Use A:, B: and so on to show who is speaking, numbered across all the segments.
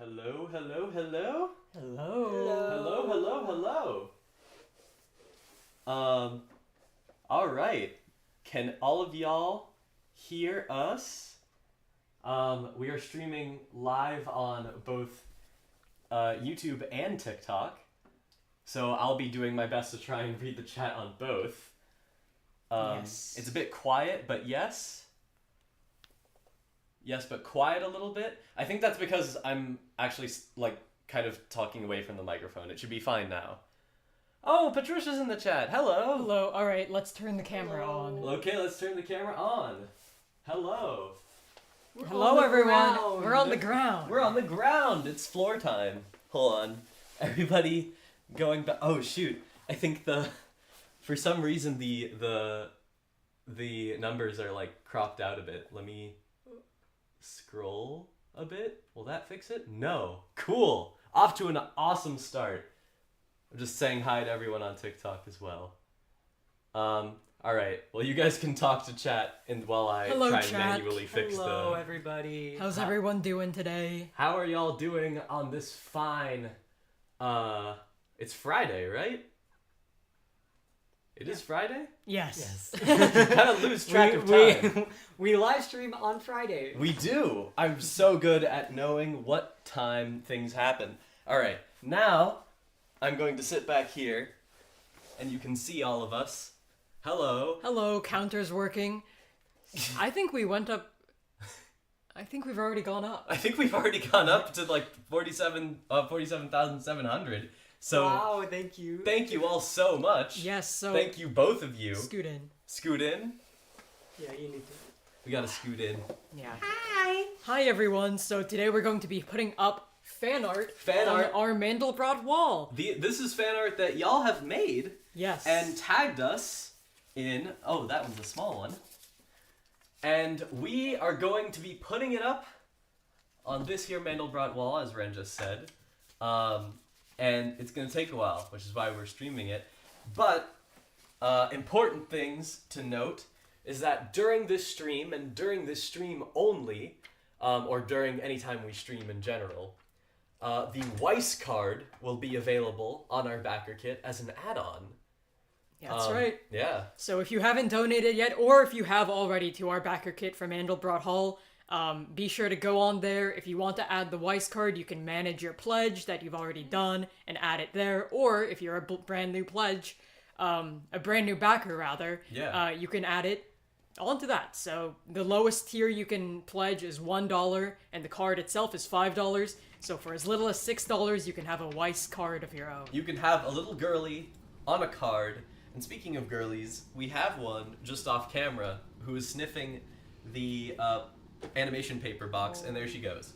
A: Hello, hello, hello.
B: Hello.
A: Hello, hello, hello. All right. Can all of y'all hear us? We are streaming live on both YouTube and TikTok. So I'll be doing my best to try and read the chat on both.
B: Yes.
A: It's a bit quiet, but yes. Yes, but quiet a little bit. I think that's because I'm actually, kind of talking away from the microphone. It should be fine now. Oh, Patricia's in the chat. Hello.
B: Hello. All right, let's turn the camera on.
A: Okay, let's turn the camera on. Hello.
B: Hello, everyone. We're on the ground.
A: We're on the ground. It's floor time. Hold on. Everybody going back. Oh, shoot. I think for some reason, the numbers are, cropped out a bit. Let me scroll a bit. Will that fix it? No. Cool. Off to an awesome start. I'm just saying hi to everyone on TikTok as well. All right. Well, you guys can talk to chat while I try and manually fix
C: Hello, everybody.
B: How's everyone doing today?
A: How are y'all doing on this fine? It's Friday, right? It is Friday?
B: Yes.
A: Kind of lose track of time.
C: We live stream on Friday.
A: We do. I'm so good at knowing what time things happen. All right. Now, I'm going to sit back here, and you can see all of us. Hello.
B: Hello, counter's working. I think we went up. I think we've already gone up.
A: I think we've already gone up to 47,700. So
C: wow, thank you.
A: Thank you all so much.
B: Yes, so.
A: Thank you, both of you.
B: Scoot in.
A: Scoot in.
C: Yeah, you need to.
A: We gotta scoot in.
B: Yeah. Hi, everyone. So today we're going to be putting up fan art on our Mandelbrot wall.
A: This is fan art that y'all have made.
B: Yes.
A: And tagged us in. Oh, that one's a small one. And we are going to be putting it up on this here Mandelbrot wall, as Ren just said. And it's going to take a while, which is why we're streaming it. But important things to note is that during this stream, and during this stream only, or during any time we stream in general, the Weiss Card will be available on our backer kit as an add-on.
B: Yeah, that's right.
A: Yeah.
B: So if you haven't donated yet, or if you have already to our backer kit from Mandelbrot Hall, be sure to go on there. If you want to add the Weiss Card, you can manage your pledge that you've already done and add it there. Or if you're a brand new pledge, a brand new backer rather, you can add it onto that. So the lowest tier you can pledge is $1, and the card itself is $5. So for as little as $6, you can have a Weiss Card of your own.
A: You can have a little girly on a card. And speaking of girlies, we have one just off camera who is sniffing the animation paper box, and there she goes.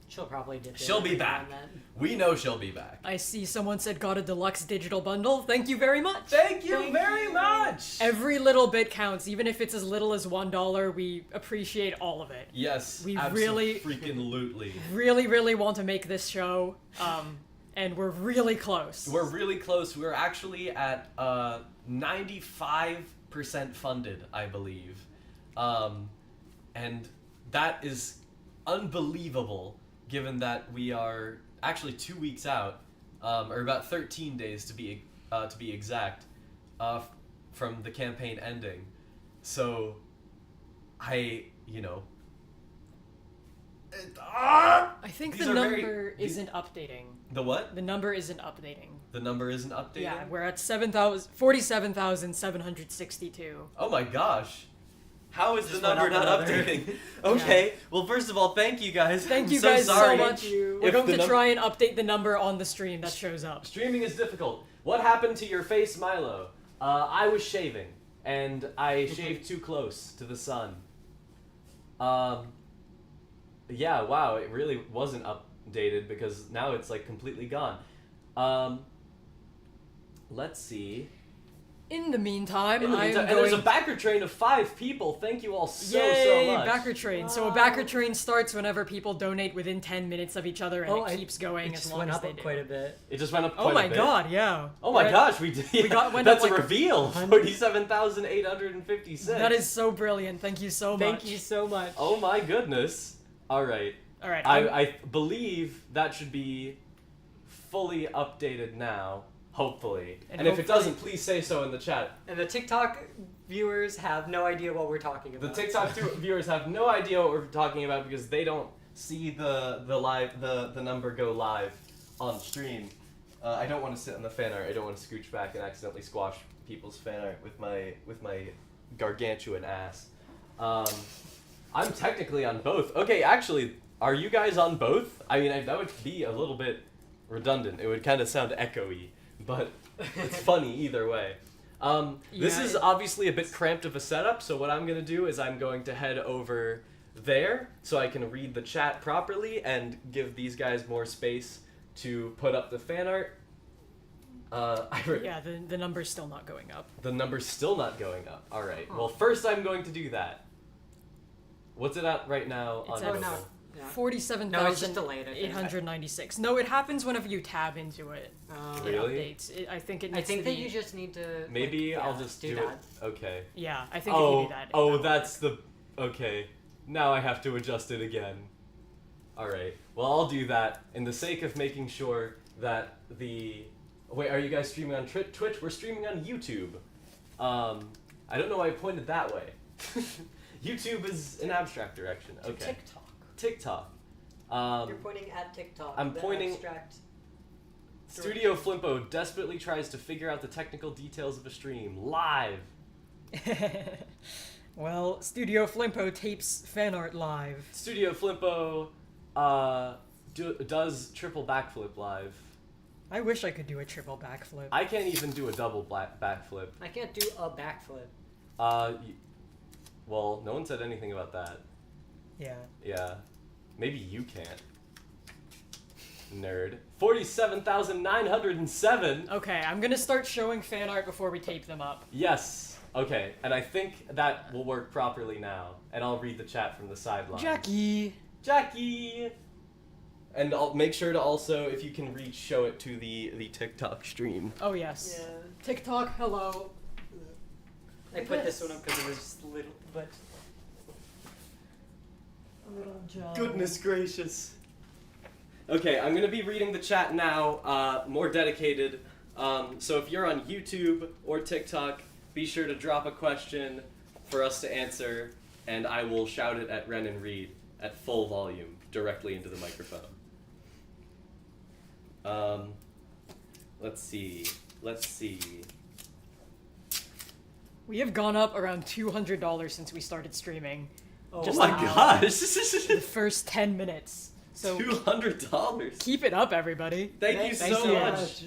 C: She'll probably dip in.
A: She'll be back. We know she'll be back.
B: I see someone said got a deluxe digital bundle. Thank you very much.
A: Thank you very much.
B: Every little bit counts, even if it's as little as $1. We appreciate all of it.
A: Yes,
B: we
A: really freaking lootly.
B: Really want to make this show, and we're really close.
A: We're really close. We're actually at 95% funded, I believe, and that is unbelievable. Given that we are actually 2 weeks out, or about 13 days to be exact, from the campaign ending. So, I
B: think the number isn't updating.
A: The what?
B: The number isn't updating.
A: The number isn't updating?
B: Yeah, we're at 47,762.
A: Oh my gosh. How is the number not updating? Okay, yeah. Well, first of all, thank you guys.
B: Thank you
A: I'm
B: guys
A: so
B: much. We're going to try and update the number on the stream that shows up.
A: Streaming is difficult. What happened to your face, Milo? I was shaving, and I shaved too close to the sun. Yeah, wow, it really wasn't updated because now it's completely gone. Let's see.
B: In the meantime,
A: and there's a backer train of 5 people. Thank you all so much.
B: Backer train. Wow. So a backer train starts whenever people donate within 10 minutes of each other, and it keeps going as long as they do.
C: It just went up quite a bit.
A: It just went up quite a bit.
B: Oh my god, yeah.
A: Oh my gosh, we did.
B: Went
A: That's
B: up
A: a reveal. 47,856.
B: That is so brilliant. Thank you so much.
C: Thank you so much.
A: Oh my goodness. All right.
B: All right.
A: I believe that should be fully updated now, hopefully. And if it doesn't, please say so in the chat.
C: And the TikTok viewers have no idea what we're talking
A: The
C: about.
A: TikTok viewers have no idea what we're talking about because they don't see the number go live on stream. I don't want to sit on the fan art. I don't want to scooch back and accidentally squash people's fan art with my gargantuan ass. I'm technically on both. Okay, actually, are you guys on both? I mean, that would be a little bit redundant. It would kind of sound echoey, but it's funny either way. This is obviously a bit cramped of a setup, so what I'm going to do is I'm going to head over there so I can read the chat properly and give these guys more space to put up the fan art.
B: Yeah, the number's still not going up.
A: The number's still not going up. All right. Well, first I'm going to do that. What's it at right now
B: It's
A: on
B: at
A: mobile?
C: no. Yeah.
B: 47,896.
C: No, it's just delayed, I think.
B: No, it happens whenever you tab into it. It
A: Really?
B: updates. I think it
C: I
B: needs
C: think
B: to
C: that
B: be...
C: you just need to.
A: Maybe
C: like,
A: I'll
C: yeah,
A: just do
C: that.
A: it. Okay.
B: Yeah, I think if you do that...
A: Oh,
B: that'll
A: that's the... Okay. Now I have to adjust it again. Alright. Well, I'll do that in the sake of making sure that the... Wait, are you guys streaming on Twitch? We're streaming on YouTube. I don't know why I pointed that way. YouTube is an abstract direction.
C: To
A: Okay.
C: TikTok.
A: TikTok.
C: You're pointing at TikTok.
A: I'm
C: the
A: pointing-
C: Abstract.
A: Studio Flimpo desperately tries to figure out the technical details of a stream live.
B: Well, Studio Flimpo tapes fan art live.
A: Studio Flimpo does triple backflip live.
B: I wish I could do a triple backflip.
A: I can't even do a double backflip.
C: I can't do a backflip.
A: Well, no one said anything about that.
B: Yeah.
A: Yeah. Maybe you can't. Nerd. 47,907!
B: Okay, I'm gonna start showing fan art before we tape them up.
A: Yes. Okay, and I think that will work properly now. And I'll read the chat from the sideline.
B: Jackie!
A: Jackie! And I'll make sure to also, if you can read, show it to the TikTok stream.
B: Oh, yes.
C: Yeah.
B: TikTok, hello.
C: I put this one up because it was just little, but
B: A little job.
A: Goodness gracious. Okay, I'm gonna be reading the chat now, more dedicated. So if you're on YouTube or TikTok, be sure to drop a question for us to answer, and I will shout it at Ren and Reed at full volume, directly into the microphone. Let's see.
B: We have gone up around $200 since we started streaming.
C: oh,
B: Just
A: Oh my
B: wow.
A: gosh!
B: The first 10 minutes. So
A: $200!
B: keep it up, everybody.
A: Thank you
B: Thanks
A: so
B: so
A: much.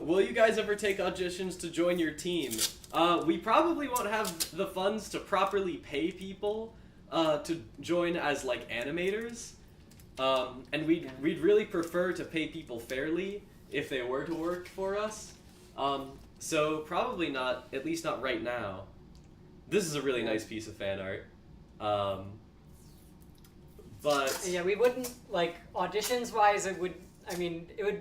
A: Will you guys ever take auditions to join your team? We probably won't have the funds to properly pay people to join as like animators. And we'd really prefer to pay people fairly if they were to work for us. So probably not, at least not right now. This is a really nice piece of fan art. But
C: yeah, we wouldn't like auditions wise. It would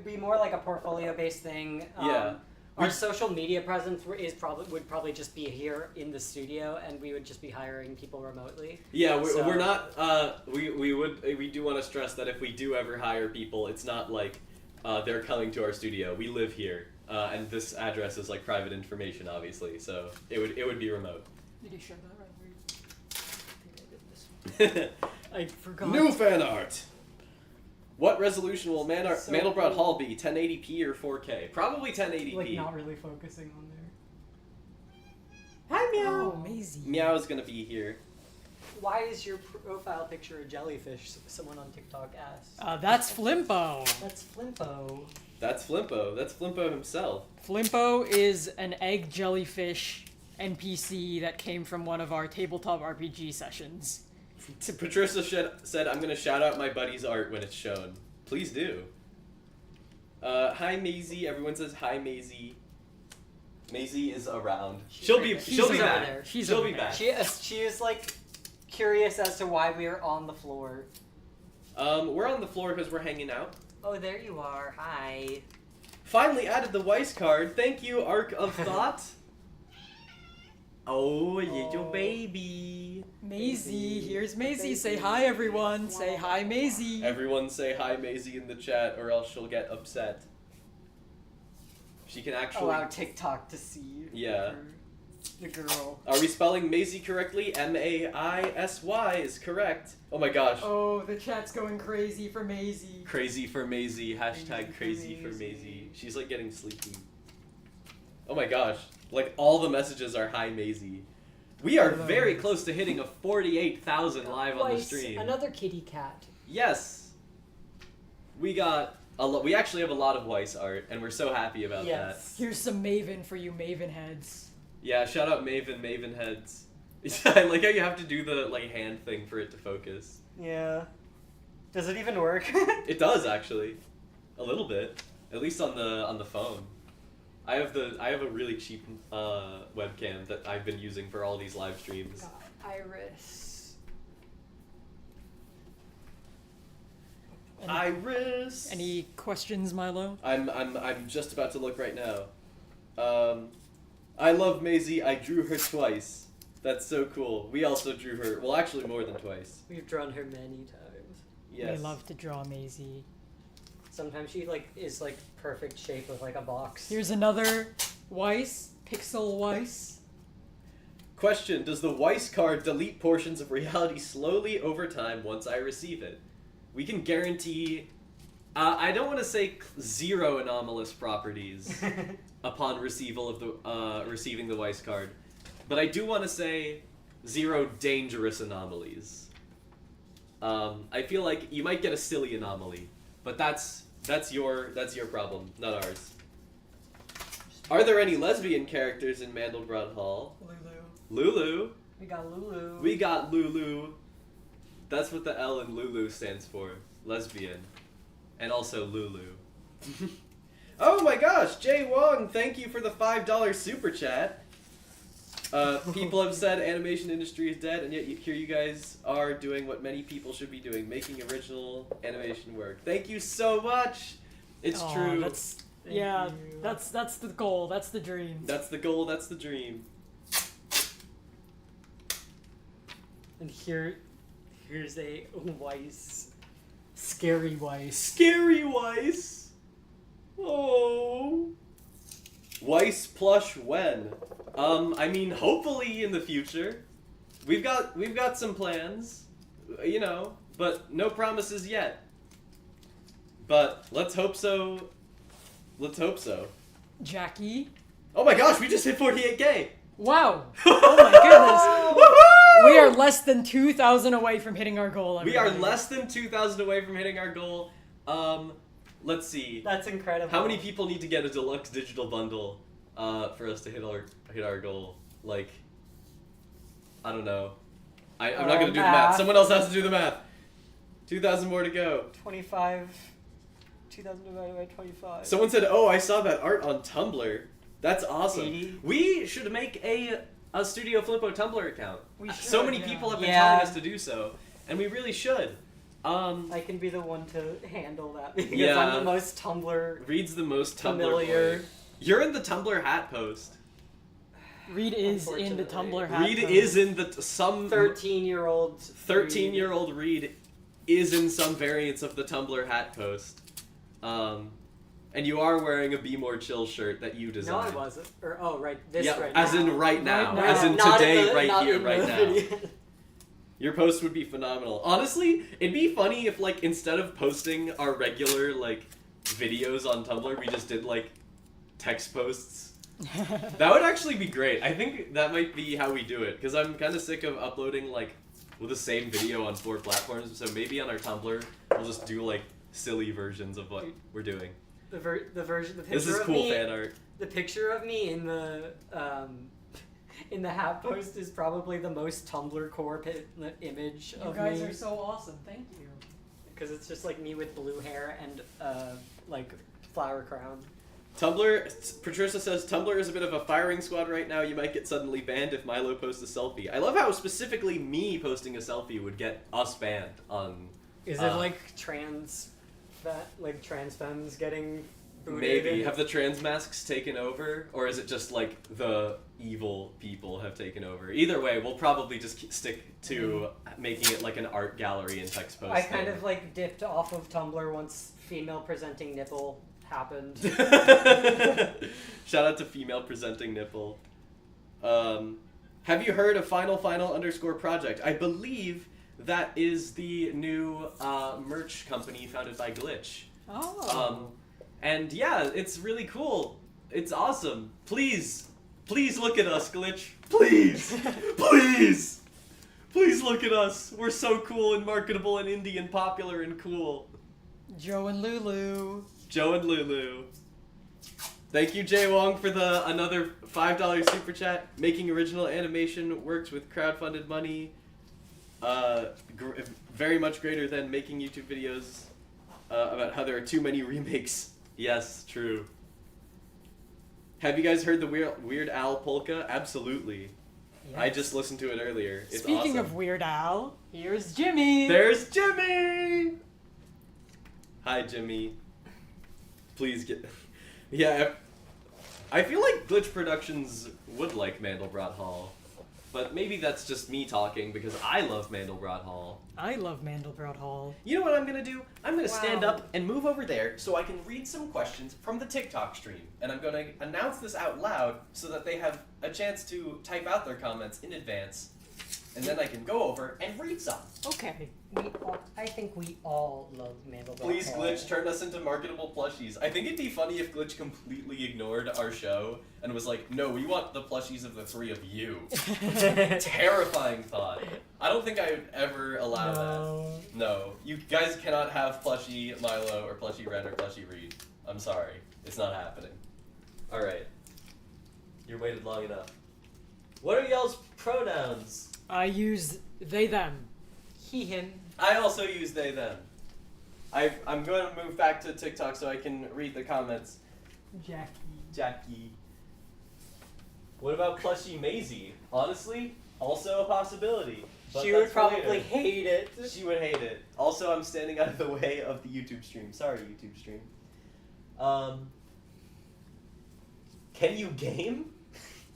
C: be more like a portfolio based thing.
A: Yeah.
C: Our social media presence would probably just be here in the studio, and we would just be hiring people remotely.
A: yeah, we're,
C: So-
A: we're not. We do want to stress that if we do ever hire people, it's not like they're coming to our studio. We live here, and this address is like private information, obviously. So it would be remote.
B: Did you show that right?
C: I forgot.
A: New fan art. What resolution will
C: So
A: Mandelbrot
C: cool.
A: Hall be? 1080p or 4K? Probably 1080p.
C: Like not really focusing on there.
A: Hi, Meow.
B: Oh, Maisie.
A: Meow is gonna be here.
C: Why is your profile picture a jellyfish? Someone on TikTok asked.
B: That's Flimpo.
C: That's Flimpo.
A: That's Flimpo. That's Flimpo himself.
B: Flimpo is an egg jellyfish NPC that came from one of our tabletop RPG sessions.
A: Patricia said, I'm going to shout out my buddy's art when it's shown. Please do. Hi, Maisie. Everyone says hi, Maisie. Maisie is around. She'll be
B: She's
A: back.
B: over
C: there.
B: She's
A: She'll
B: over
A: be
B: there.
A: back.
C: She is like curious as to why we are on the floor.
A: We're on the floor because we're hanging out.
C: Oh, there you are. Hi.
A: Finally added the Weiss Card. Thank you, Arc of Thought. Oh, little
C: Oh.
A: baby.
B: Maisie, here's Maisie. Say hi, everyone. Say hi, Maisie.
A: Everyone say hi, Maisie, in the chat, or else she'll get upset. She can actually
C: allow TikTok to see.
A: Yeah.
C: The girl.
A: Are we spelling Maisie correctly? Maisy is correct. Oh my gosh.
B: Oh, the chat's going crazy for Maisie.
A: Crazy for Maisie. Hashtag crazy for Maisie. She's like getting sleepy. Oh my gosh. Like all the messages are hi Maisie. We are very close to hitting a 48,000 live on the stream.
C: Another kitty cat.
A: Yes. We got a lot. We actually have a lot of Weiss art, and we're so happy about that.
B: Here's some Maven for you Maven heads.
A: Yeah, shout out Maven heads. I like how you have to do the like hand thing for it to focus.
C: Yeah. Does it even work?
A: It does actually, a little bit, at least on the phone. I have a really cheap webcam that I've been using for all these live streams.
B: God, Iris.
A: Iris.
B: Any questions, Milo?
A: I'm just about to look right now. I love Maisie. I drew her twice. That's so cool. We also drew her. Well, actually, more than twice.
C: We've drawn her many times.
A: Yes.
B: We love to draw Maisie.
C: Sometimes she is perfect shape of like a box.
B: Here's another Weiss, Pixel Weiss.
A: Question: does the Weiss card delete portions of reality slowly over time once I receive it? We can guarantee. I don't want to say 0 anomalous properties upon receiving the Weiss card, but I do want to say 0 dangerous anomalies. I feel like you might get a silly anomaly, but that's your problem, not ours. Are there any lesbian characters in Mandelbrot Hall? Lulu.
C: We got Lulu.
A: We got Lulu. That's what the L in Lulu stands for. Lesbian. And also Lulu. Oh my gosh, Jay Wong, thank you for the $5 super chat. People have said animation industry is dead, and yet here you guys are doing what many people should be doing, making original animation work. Thank you so much. It's true.
B: That's the goal. That's the dream.
A: That's the goal. That's the dream.
C: And here's a Weiss. Scary Weiss.
A: Scary Weiss. Oh. Weiss plush when? I mean, hopefully in the future. We've got some plans, you know, but no promises yet. But let's hope so. Let's hope so.
B: Jackie.
A: Oh my gosh, we just hit 48K.
B: Wow. Oh my goodness. We are less than 2,000 away from hitting our goal.
A: We are less than 2,000 away from hitting our goal. Let's see.
C: That's incredible.
A: How many people need to get a deluxe digital bundle for us to hit our goal? Like, I don't know. I'm not gonna do the math. Someone else has to do the math. 2,000 more to go.
C: 25. 2,000 divided by 25.
A: Someone said, "Oh, I saw that art on Tumblr. That's awesome."
C: 80?
A: We should make a Studio Flimpo Tumblr account.
B: We should,
A: so many
B: yeah.
A: people have been telling us to do so, and we really should.
C: I can be the one to handle that because
A: Yeah.
C: I'm the most Tumblr
A: Reed's the most Tumblr
C: familiar.
A: boy. You're in the Tumblr hat post.
B: Reed is in the Tumblr hat.
A: Reed
B: post.
A: is in the some
C: 13-year-old.
A: 13-year-old Reed is in some variants of the Tumblr hat post. And you are wearing a Be More Chill shirt that you
C: No,
A: designed.
C: I wasn't. Right. This
A: Yeah,
C: right
A: as
C: now.
A: in right now.
B: now.
A: As in
C: Not
A: today,
C: in
A: right
C: not
A: here,
C: in
A: right
C: the
A: now.
C: video.
A: Your post would be phenomenal. Honestly, it'd be funny if, like, instead of posting our regular, like, videos on Tumblr, we just did, like, text posts. That would actually be great. I think that might be how we do it, because I'm kind of sick of uploading, like, with the same video on 4 platforms, so maybe on our Tumblr, we'll just do, like, silly versions of what we're doing.
C: The picture
A: This is
C: of
A: cool
C: me,
A: fan art.
C: The picture of me in the hat post is probably the most Tumblr core image
B: You
C: of
B: guys
C: me
B: are so awesome. Thank you.
C: because it's just like me with blue hair and like flower crown.
A: Tumblr, Patricia says, Tumblr is a bit of a firing squad right now. You might get suddenly banned if Milo posts a selfie. I love how specifically me posting a selfie would get us banned on...
C: Is it like trans femmes getting
A: Maybe. Have the trans masks taken over? Or is it just like the evil people have taken over? Either way, we'll probably just stick to making it like an art gallery in text post.
C: I kind of like dipped off of Tumblr once female presenting nipple happened.
A: Shout out to female presenting nipple. Have you heard of final_project? I believe that is the new merch company founded by Glitch.
B: Oh.
A: And yeah, it's really cool. It's awesome. Please look at us, Glitch. Please, please look at us. We're so cool and marketable and indie and popular and cool.
B: Joe and Lulu.
A: Thank you, Jay Wong, for another $5 super chat. Making original animation works with crowdfunded money. Very much greater than making YouTube videos about how there are too many remakes. Yes, true. Have you guys heard the Weird Al polka? Absolutely. Yes. I just listened to it earlier. It's
B: Speaking
A: awesome.
B: of Weird Al, here's Jimmy.
A: There's Jimmy! Hi, Jimmy. Please get... Yeah, I feel like Glitch Productions would like Mandelbrot Hall. But maybe that's just me talking, because I love Mandelbrot Hall.
B: I love Mandelbrot Hall.
A: You know what I'm going to do? I'm going to stand up and move over there so I can read some questions from the TikTok stream. And I'm going to announce this out loud so that they have a chance to type out their comments in advance. And then I can go over and read some.
B: Okay.
C: I think we all love Mandelbrot Hall.
A: Please, Glitch, turn us into marketable plushies. I think it'd be funny if Glitch completely ignored our show and was like, no, we want the plushies of the three of you. Terrifying thought. I don't think I would ever allow that. No. You guys cannot have plushie Milo or plushie Ren or plushie Reed. I'm sorry. It's not happening. Alright. You waited long enough. What are y'all's pronouns?
B: I use they, them.
C: He, him.
A: I also use they, them. I'm going to move back to TikTok so I can read the comments. Jackie. What about plushie Maisie? Honestly, also a possibility. But
C: She would
A: that's
C: probably
A: later.
C: hate it.
A: She would hate it. Also, I'm standing out of the way of the YouTube stream. Sorry, YouTube stream. Can you game?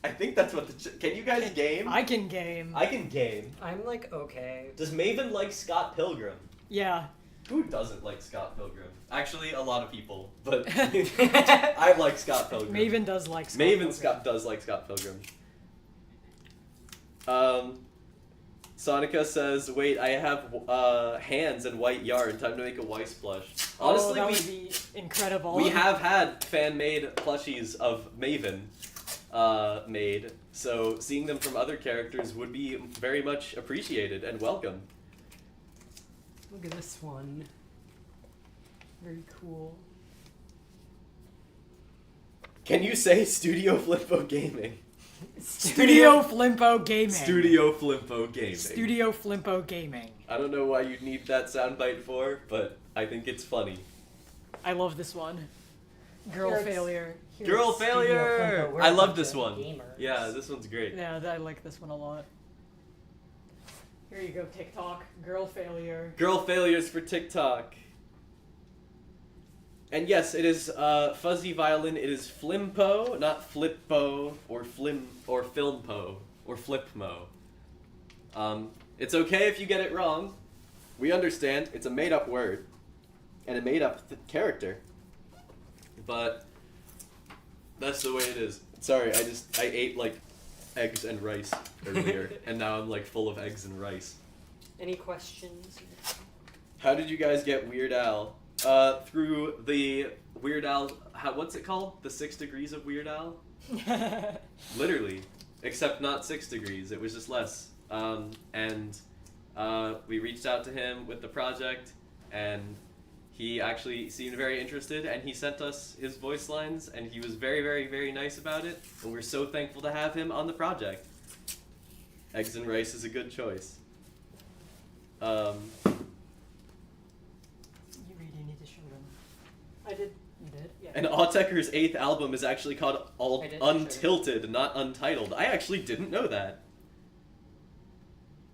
A: I think that's what can you guys game?
B: I can game.
A: I can game.
C: I'm like, okay.
A: Does Maven like Scott Pilgrim?
B: Yeah.
A: Who doesn't like Scott Pilgrim? Actually, a lot of people, but I like Scott Pilgrim.
B: Maven does like Scott
A: Maven
B: Pilgrim.
A: does like Scott Pilgrim. Sonica says, wait, I have hands and white yarn. Time to make a Weiss plush. Honestly,
B: that would be incredible.
A: we have had fan-made plushies of Maven made, so seeing them from other characters would be very much appreciated and welcome.
C: Look at this one.
B: Very cool.
A: Can you say Studio Flimpo Gaming?
B: Studio Flimpo Gaming.
A: Studio Flimpo Gaming.
B: Studio Flimpo Gaming.
A: I don't know why you'd need that soundbite for, but I think it's funny.
B: I love this one. Girl
C: Here
B: failure.
A: Girl
C: Studio
A: failure!
C: Flimpo, we're
A: I
C: a
A: love
C: bunch
A: this
C: of
A: one.
C: gamers.
A: Yeah, this one's great.
B: Yeah, I like this one a lot. Here you go, TikTok. Girl failure.
A: Girl failures for TikTok. And yes, it is fuzzy violin. It is Flimpo, not Flippo or Filmpo or Flipmo. It's okay if you get it wrong. We understand. It's a made-up word and a made-up character. But that's the way it is. Sorry, I ate like eggs and rice earlier, and now I'm like full of eggs and rice.
C: Any questions?
A: How did you guys get Weird Al? Through the Weird Al, what's it called? The 6 degrees of Weird Al? Literally. Except not 6 degrees, it was just less. We reached out to him with the project, and he actually seemed very interested, and he sent us his voice lines, and he was very, very, very nice about it, and we're so thankful to have him on the project. Eggs and rice is a good choice.
B: You really need to show them.
C: I did.
B: You did?
C: Yeah.
A: And Autecker's 8th album is actually called
C: I did,
A: Untilted, not Untitled. I actually didn't know that.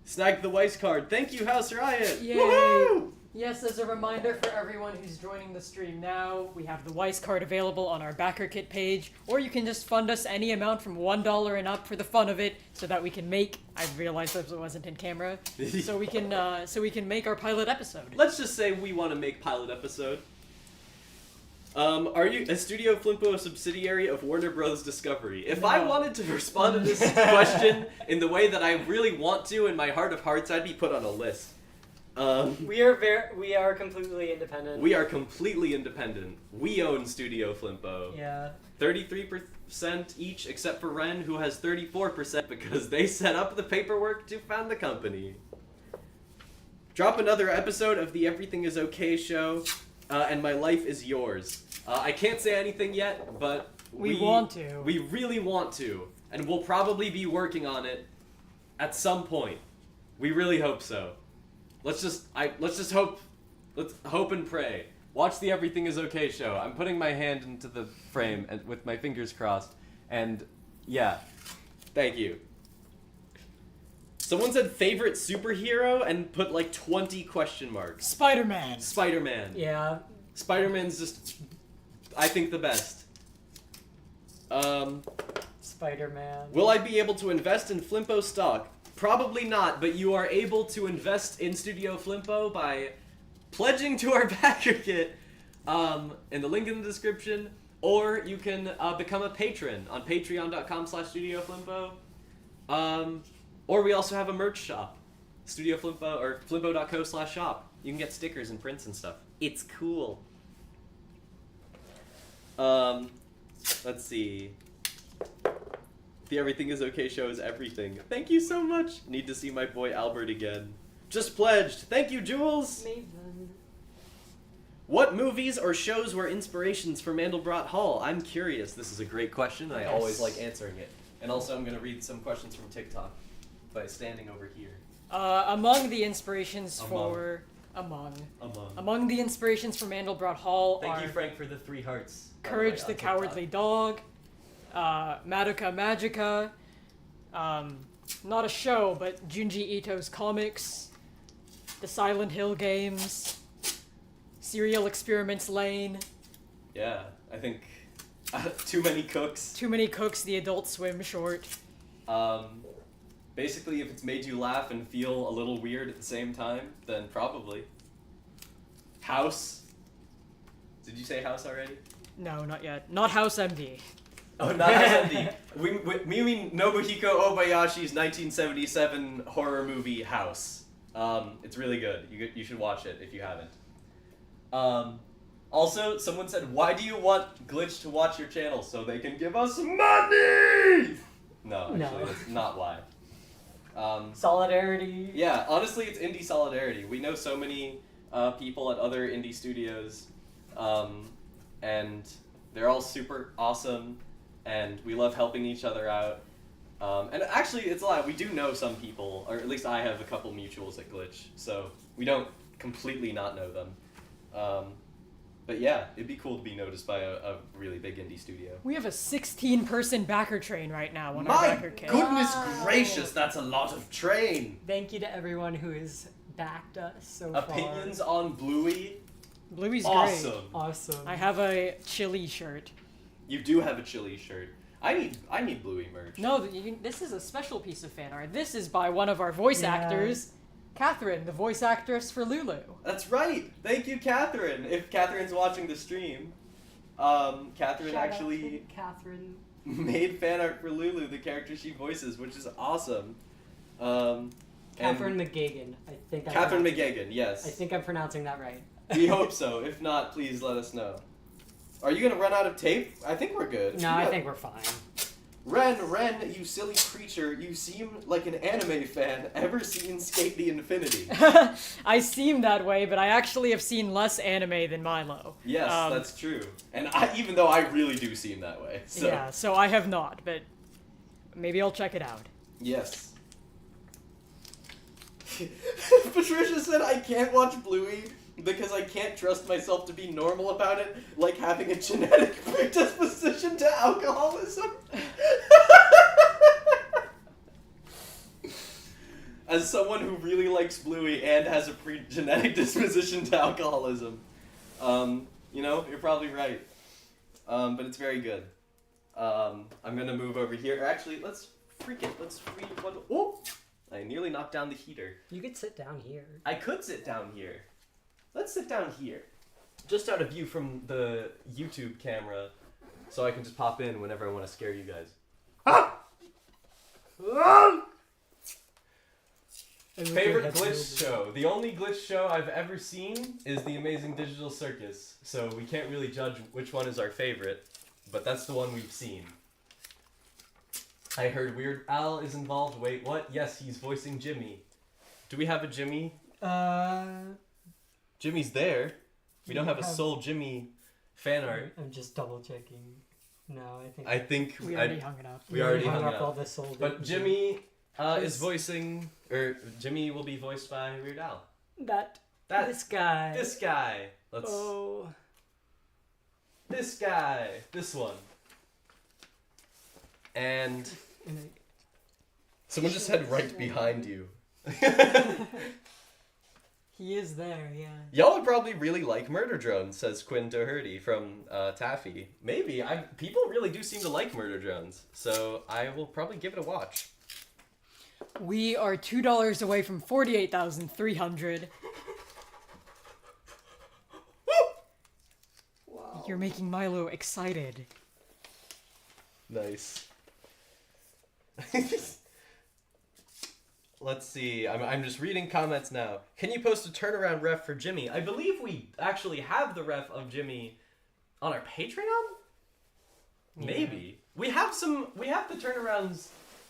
A: Snagged the Weiss Card. Thank you, House Riot!
B: Yay!
A: Woohoo!
B: Yes, as a reminder for everyone who's joining the stream now, we have the Weiss Card available on our backer kit page, or you can just fund us any amount from $1 and up for the fun of it, so that we can make. I realized that wasn't in camera. so we can make our pilot episode.
A: Let's just say we want to make pilot episode. Are you a Studio Flimpo a subsidiary of Warner Bros. Discovery? If I
B: No.
A: wanted to respond to this question in the way that I really want to, in my heart of hearts, I'd be put on a list.
C: We are completely independent.
A: We are completely independent. We own Studio Flimpo.
C: Yeah.
A: 33% each, except for Ren, who has 34% because they set up the paperwork to found the company. Drop another episode of the Everything Is Okay show, and my life is yours. I can't say anything yet, but
B: We want to.
A: We really want to, and we'll probably be working on it at some point. We really hope so. Let's hope and pray. Watch the Everything Is Okay show. I'm putting my hand into the frame and with my fingers crossed, and yeah, thank you. Someone said favorite superhero and put like 20 question marks.
B: Spider-Man.
A: Spider-Man.
C: Yeah.
A: Spider-Man's just, I think, the best.
C: Spider-Man.
A: Will I be able to invest in Flimpo stock? Probably not, but you are able to invest in Studio Flimpo by pledging to our backer kit in the link in the description, or you can become a patron on patreon.com/studioflimpo. Or we also have a merch shop, Studio Flimpo, or flimpo.co/shop. You can get stickers and prints and stuff. It's cool. Let's see. The Everything Is Okay show is everything. Thank you so much. Need to see my boy Albert again. Just pledged. Thank you, Jules.
C: Maven.
A: What movies or shows were inspirations for Mandelbrot Hall? I'm curious. This is a great question, and I always like answering it. And also, I'm going to read some questions from TikTok by standing over here.
B: Among the inspirations
A: Among.
B: Among the inspirations for Mandelbrot Hall
A: Thank
B: are
A: you, Frank, for the 3 hearts.
B: Courage the Cowardly Dog, Madoka Magica, not a show, but Junji Ito's comics, the Silent Hill games, Serial Experiments Lane.
A: Yeah, I think Too Many Cooks.
B: Too Many Cooks, the Adult Swim short.
A: Basically, if it's made you laugh and feel a little weird at the same time, then probably. House. Did you say House already?
B: No, not yet. Not House MD.
A: Oh, not House MD. We mean Nobuhiko Obayashi's 1977 horror movie House. It's really good. You should watch it if you haven't. Also, someone said, why do you want Glitch to watch your channel? So they can give us money! No, actually, that's not why.
C: Solidarity.
A: Yeah, honestly, it's indie solidarity. We know so many people at other indie studios, and they're all super awesome, and we love helping each other out. And actually, it's a lot. We do know some people, or at least I have a couple mutuals at Glitch, so we don't completely not know them. But yeah, it'd be cool to be noticed by a really big indie studio.
B: We have a 16-person backer train right now on our
A: My
B: backer kit.
A: goodness
C: Wow.
A: gracious, that's a lot of train!
C: Thank you to everyone who has backed us so
A: Opinions on Bluey?
B: Bluey's
A: Awesome.
B: great.
C: far. Awesome.
B: I have a chili shirt.
A: You do have a chili shirt. I need Bluey merch.
B: No, this is a special piece of fan art. This is by one of our voice
C: Yeah.
B: actors, Catherine, the voice actress for Lulu.
A: That's right. Thank you, Catherine. If Catherine's watching the stream, Catherine
C: Shout out
A: actually
C: to Catherine.
A: made fan art for Lulu, the character she voices, which is awesome.
C: Catherine McGagan.
A: Catherine McGagan, yes.
C: I think I'm pronouncing that right.
A: We hope so. If not, please let us know. Are you gonna run out of tape? I think we're good.
C: No, I think we're fine.
A: Ren, you silly creature, you seem like an anime fan. Ever seen Skate the Infinity?
B: I seem that way, but I actually have seen less anime than Milo.
A: Yes, that's true. And even though I really do seem that way. So.
B: Yeah, so I have not, but maybe I'll check it out.
A: Yes. Patricia said I can't watch Bluey because I can't trust myself to be normal about it, like having a genetic predisposition to alcoholism. As someone who really likes Bluey and has a genetic disposition to alcoholism, you're probably right. But it's very good. I'm gonna move over here. Actually, let's read one. Oh! I nearly knocked down the heater.
C: You could sit down here.
A: I could sit down here. Let's sit down here. Just out of view from the YouTube camera, so I can just pop in whenever I want to scare you guys. Favorite glitch show? The only glitch show I've ever seen is The Amazing Digital Circus, so we can't really judge which one is our favorite, but that's the one we've seen. I heard Weird Al is involved. Wait, what? Yes, he's voicing Jimmy. Do we have a Jimmy? Jimmy's there. We don't have a Soul Jimmy fan art.
C: I'm just double checking. No,
A: I think
B: we already hung it up.
A: We already hung
C: up all
A: up.
C: the Soul.
A: But Jimmy is voicing, or Jimmy will be voiced by Weird Al.
C: This guy.
A: This guy. Let's.
C: Oh.
A: This guy. This one. And someone just said right behind you.
C: He is there, yeah.
A: Y'all would probably really like Murder Drones, says Quinn Doherty from Taffy. Maybe. People really do seem to like Murder Drones, so I will probably give it a watch.
B: We are $2 away from 48,300.
C: Wow.
B: You're making Milo excited.
A: Nice. Let's see. I'm just reading comments now. Can you post a turnaround ref for Jimmy? I believe we actually have the ref of Jimmy on our Patreon? Maybe. We have the turnarounds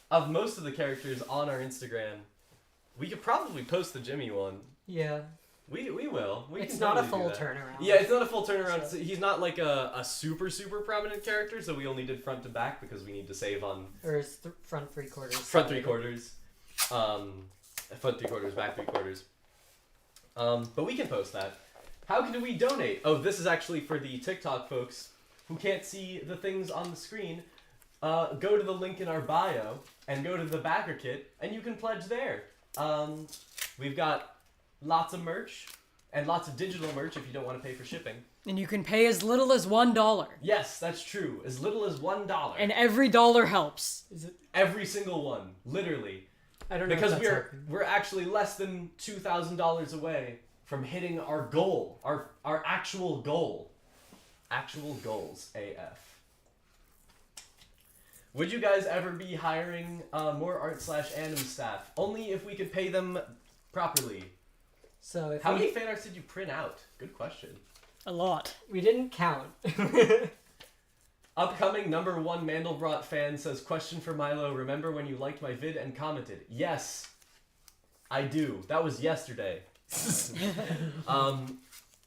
A: of most of the characters on our Instagram. We could probably post the Jimmy one.
C: Yeah.
A: We will.
C: It's not a full turnaround.
A: Yeah, it's not a full turnaround. So he's not like a super prominent character, so we only did front to back because we need to save on...
C: Or front 3/4.
A: Front 3/4. Front 3/4, back 3/4. But we can post that. How can we donate? Oh, this is actually for the TikTok folks who can't see the things on the screen. Go to the link in our bio and go to the backer kit, and you can pledge there. We've got lots of merch and lots of digital merch if you don't want to pay for shipping.
B: And you can pay as little as $1.
A: Yes, that's true. As little as $1.
B: And every dollar helps.
C: Is it?
A: Every single one, literally.
C: I don't know.
A: Because
C: if that's helping.
A: we're actually less than $2,000 away from hitting our goal, our actual goal. Actual goals, AF. Would you guys ever be hiring more art/anim staff? Only if we could pay them properly.
C: So if
A: How many fan arts did you print out? Good question.
B: A lot.
C: We didn't count.
A: Upcoming #1 Mandelbrot fan says, question for Milo, remember when you liked my vid and commented? Yes, I do. That was yesterday.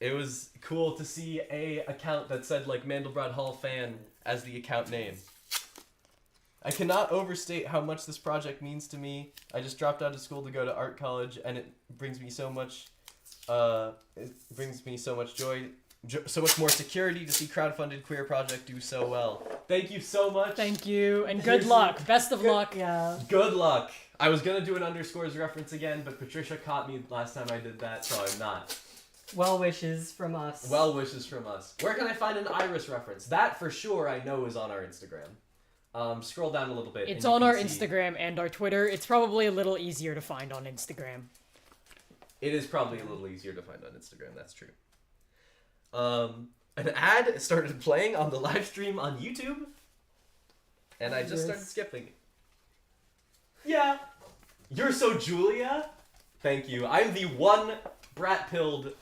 A: It was cool to see a account that said like Mandelbrot Hall fan as the account name. I cannot overstate how much this project means to me. I just dropped out of school to go to art college, and it brings me so much joy, so much more security to see crowdfunded queer project do so well. Thank you so much.
B: Thank you, and good luck. Best of luck.
C: Yeah.
A: Good luck. I was gonna do an underscores reference again, but Patricia caught me last time I did that, so I'm not.
C: Well wishes from us.
A: Well wishes from us. Where can I find an iris reference? That for sure I know is on our Instagram. Scroll down a little bit.
B: It's on our Instagram and our Twitter. It's probably a little easier to find on Instagram.
A: It is probably a little easier to find on Instagram, that's true. An ad started playing on the live stream on YouTube, and I just started skipping it. Yeah. You're so Julia? Thank you. I'm the one brat-pilled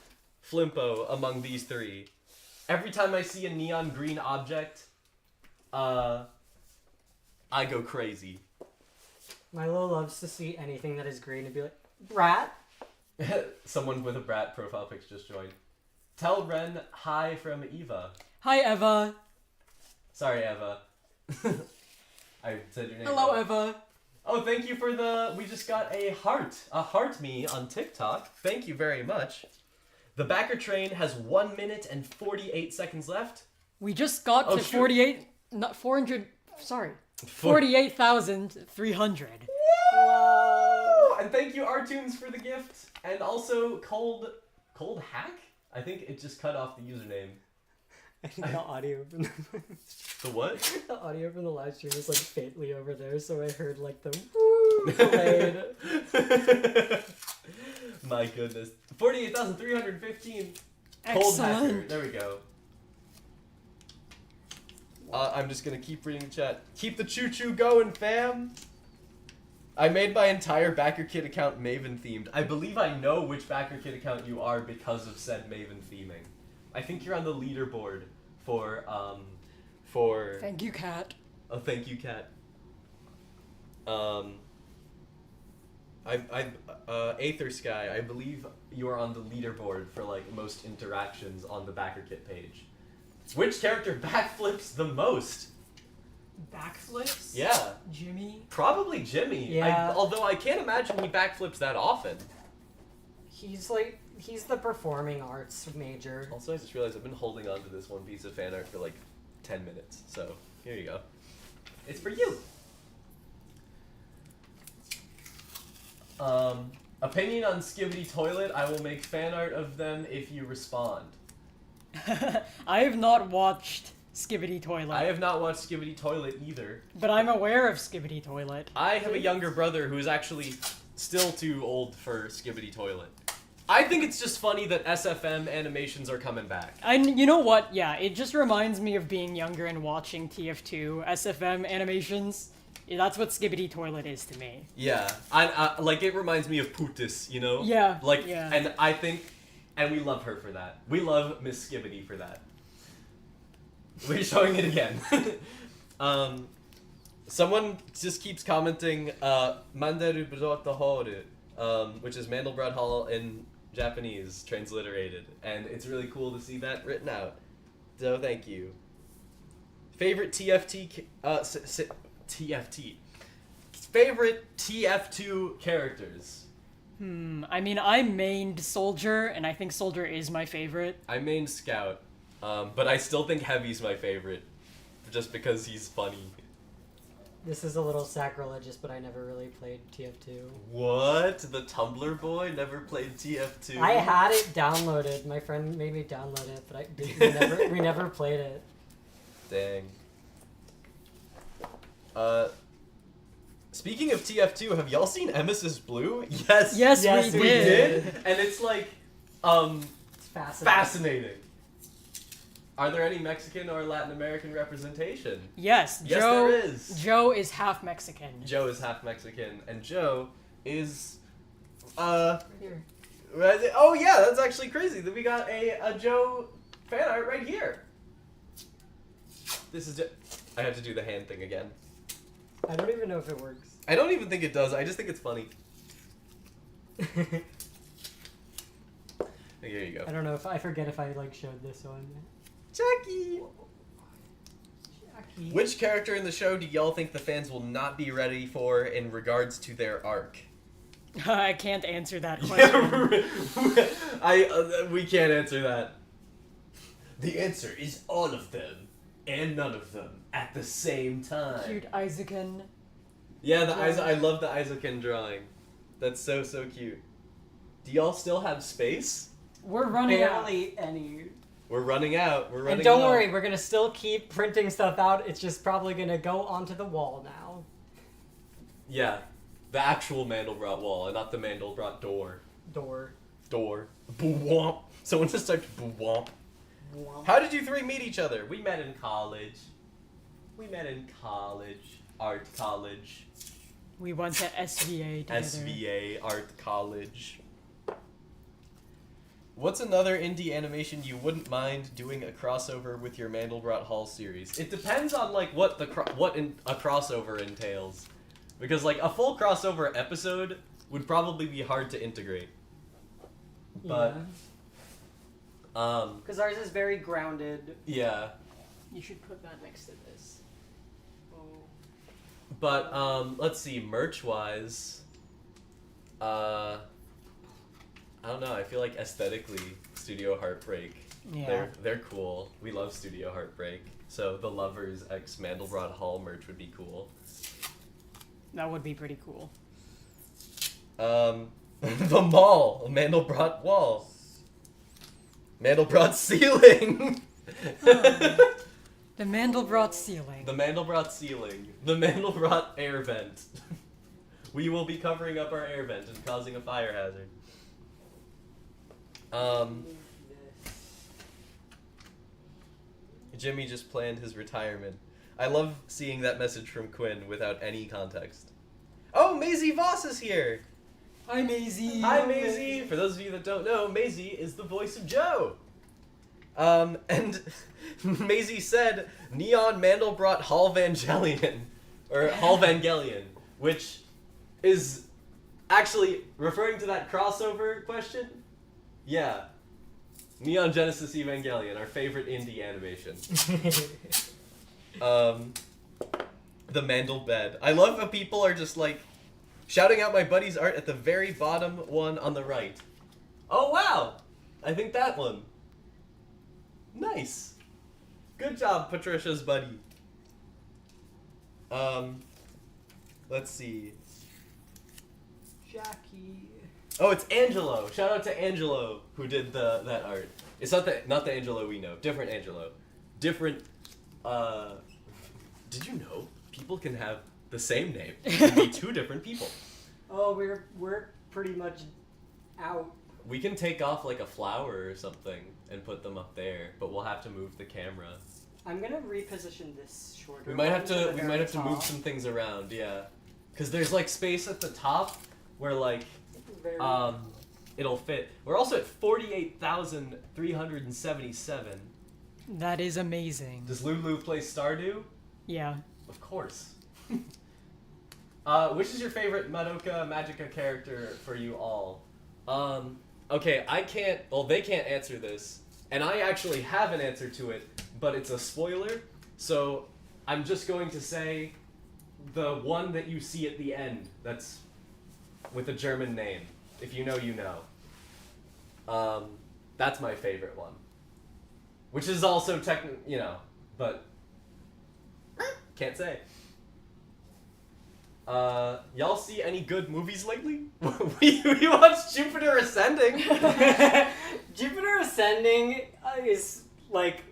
A: Flimpo among these three. Every time I see a neon green object, I go crazy.
C: Milo loves to see anything that is green and be like, Brat?
A: Someone with a brat profile pic just joined. Tell Ren hi from Eva.
B: Hi, Eva.
A: Sorry, Eva. I said your name.
B: Hello,
A: wrong.
B: Eva.
A: Oh, thank you for we just got a heart me on TikTok. Thank you very much. The backer train has 1 minute and 48 seconds left.
B: We just got to
A: shoot.
B: 48,300.
C: Whoa!
A: and thank you Artunes for the gift, and also Cold Hack. I think it just cut off the username.
C: The audio from
A: The what?
C: the audio from the live stream was like faintly over there, so I heard like the woo played.
A: My goodness. 48,315. Cold Hacker.
B: Excellent.
A: There we go. I'm just gonna keep reading the chat. Keep the choo-choo going, fam! I made my entire BackerKit account Maven themed. I believe I know which BackerKit account you are because of said Maven theming. I think you're on the leaderboard for
B: Thank you, Cat.
A: Oh, thank you, Kat. Aether Sky, I believe you are on the leaderboard for like most interactions on the BackerKit page. Which character backflips the most?
B: Backflips?
A: Yeah,
B: Jimmy?
A: probably Jimmy.
C: Yeah.
A: Although I can't imagine he backflips that often.
C: He's the performing arts major.
A: Also, I just realized I've been holding on to this one piece of fan art for like 10 minutes. So, here you go. It's for you. Opinion on Skibidi Toilet. I will make fan art of them if you respond.
B: I have not watched Skibidi Toilet,
A: I have not watched Skibidi Toilet either.
B: but I'm aware of Skibidi Toilet.
A: I have a younger brother who is actually still too old for Skibidi Toilet. I think it's just funny that SFM animations are coming back.
B: And you know what? Yeah, it just reminds me of being younger and watching TF2 SFM animations. Yeah, that's what Skibidi Toilet is to me.
A: Yeah, I like it reminds me of Putis, you know?
B: Yeah,
A: Like,
B: yeah.
A: and I think, and we love her for that. We love Miss Skibidi for that. We're showing it again. Someone just keeps commenting, Mandelbrot Hall, which is Mandelbrot Hall in Japanese, transliterated. And it's really cool to see that written out. So thank you. Favorite TFT, TFT. Favorite TF2 characters.
B: I mean, I mained Soldier, and I think Soldier is my favorite.
A: I main Scout, but I still think Heavy's my favorite, just because he's funny.
C: This is a little sacrilegious, but I never really played TF2.
A: What? The Tumblr boy never played TF2?
C: I had it downloaded. My friend made me download it, but we never played it.
A: Dang. Speaking of TF2, have y'all seen Emesis Blue? Yes.
B: Yes,
C: Yes,
B: we
C: we
B: did.
A: And it's like,
C: It's fascinating.
A: fascinating. Are there any Mexican or Latin American representation?
B: Yes,
A: Yes,
B: Joe.
A: there is.
B: Joe is half Mexican.
A: Joe is half Mexican, and Joe is,
B: Here.
A: oh yeah, that's actually crazy that we got a Joe fan art right here. This is I have to do the hand thing again.
C: I don't even know if it works.
A: I don't even think it does. I just think it's funny. Here you go.
C: I don't know if I forget if I like showed this one.
A: Jackie.
C: Jackie.
A: Which character in the show do y'all think the fans will not be ready for in regards to their arc?
B: I can't answer that question.
A: We can't answer that. The answer is all of them and none of them at the same time.
B: Cute Isaacin.
A: Yeah, I love the Isaacin drawing. That's so cute. Do y'all still have space?
B: We're running out.
C: Barely any.
A: We're running out. We're running
C: And don't
A: low.
C: worry, we're gonna still keep printing stuff out. It's just probably gonna go onto the wall now.
A: Yeah, the actual Mandelbrot wall and not the Mandelbrot door.
C: Door.
A: Boo-womp. Someone just typed boo-womp. How did you three meet each other? We met in college. Art college.
B: We went to SVA together.
A: SVA Art College. What's another indie animation you wouldn't mind doing a crossover with your Mandelbrot Hall series? It depends on like what a crossover entails, because like a full crossover episode would probably be hard to integrate. But
C: Because ours is very grounded.
A: yeah.
B: You should put that next to this. Oh.
A: But let's see, merch wise, I don't know. I feel like aesthetically, Studio Heartbreak.
B: Yeah.
A: They're cool. We love Studio Heartbreak. So the Lovers X Mandelbrot Hall merch would be cool.
B: That would be pretty cool.
A: The mall, Mandelbrot wall, Mandelbrot ceiling.
B: The Mandelbrot ceiling.
A: The Mandelbrot ceiling. The Mandelbrot air vent. We will be covering up our air vent and causing a fire hazard. Jimmy just planned his retirement. I love seeing that message from Quinn without any context. Oh, Maisie Voss is here!
B: Hi, Maisie.
A: Hi, Maisie! For those of you that don't know, Maisie is the voice of Joe. And Maisie said Neon Mandelbrot Hall Vangelion, or Hall Vangelion, which is actually referring to that crossover question. Yeah, Neon Genesis Evangelion, our favorite indie animation. The Mandel bed. I love how people are just like shouting out my buddy's art at the very bottom one on the right. Oh wow! I think that one. Nice. Good job, Patricia's buddy. Let's see.
C: Jackie.
A: Oh, it's Angelo. Shout out to Angelo who did that art. It's not the Angelo we know. Different Angelo. Different. Did you know people can have the same name? It can be two different people.
C: Oh, we're pretty much out.
A: We can take off like a flower or something and put them up there, but we'll have to move the camera.
C: I'm gonna reposition this shorter.
A: We might have
C: one
A: to.
C: the
A: We
C: very
A: might have to move
C: top.
A: some things around. Yeah, because there's like space at the top where like
C: Very-
A: it'll fit. We're also at 48,377.
B: That is amazing.
A: Does Lulu play Stardew?
B: Yeah.
A: Of course. Which is your favorite Madoka Magica character for you all? Okay, I can't. Well, they can't answer this, and I actually have an answer to it, but it's a spoiler. So I'm just going to say the one that you see at the end. That's with a German name. If you know, you know. That's my favorite one. Which is also but can't say. Y'all see any good movies lately? we watched Jupiter Ascending.
C: Jupiter Ascending is like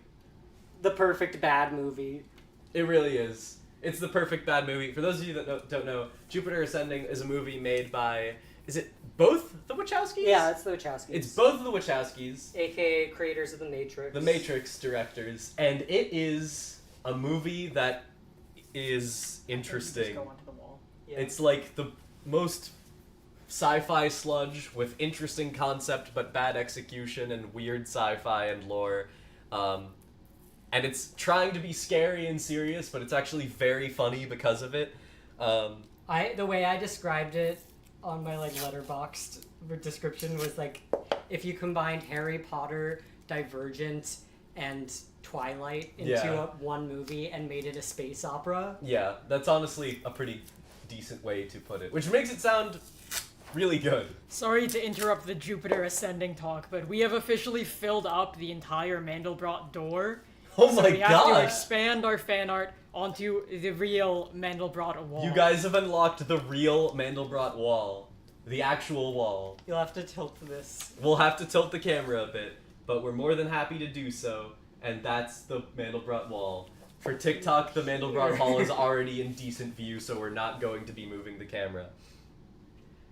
C: the perfect bad movie.
A: It really is. It's the perfect bad movie. For those of you that don't know, Jupiter Ascending is a movie made by, is it both the Wachowskis?
C: Yeah, it's the Wachowskis.
A: It's both of the Wachowskis.
C: AKA creators of The Matrix.
A: The Matrix directors. And it is a movie that is interesting.
B: Just go onto the wall.
C: Yeah.
A: It's like the most sci-fi sludge with interesting concept but bad execution and weird sci-fi and lore. And it's trying to be scary and serious, but it's actually very funny because of it.
C: The way I described it on my letterboxd description was like if you combined Harry Potter, Divergent, and Twilight into one movie and made it a space opera.
A: Yeah, that's honestly a pretty decent way to put it, which makes it sound really good.
B: Sorry to interrupt the Jupiter Ascending talk, but we have officially filled up the entire Mandelbrot door.
A: Oh
B: So
A: my
B: we have to
A: god!
B: expand our fan art onto the real Mandelbrot wall.
A: You guys have unlocked the real Mandelbrot wall. The actual wall.
C: You'll have to tilt this.
A: We'll have to tilt the camera a bit, but we're more than happy to do so, and that's the Mandelbrot wall. For TikTok, the Mandelbrot Hall is already in decent view, so we're not going to be moving the camera.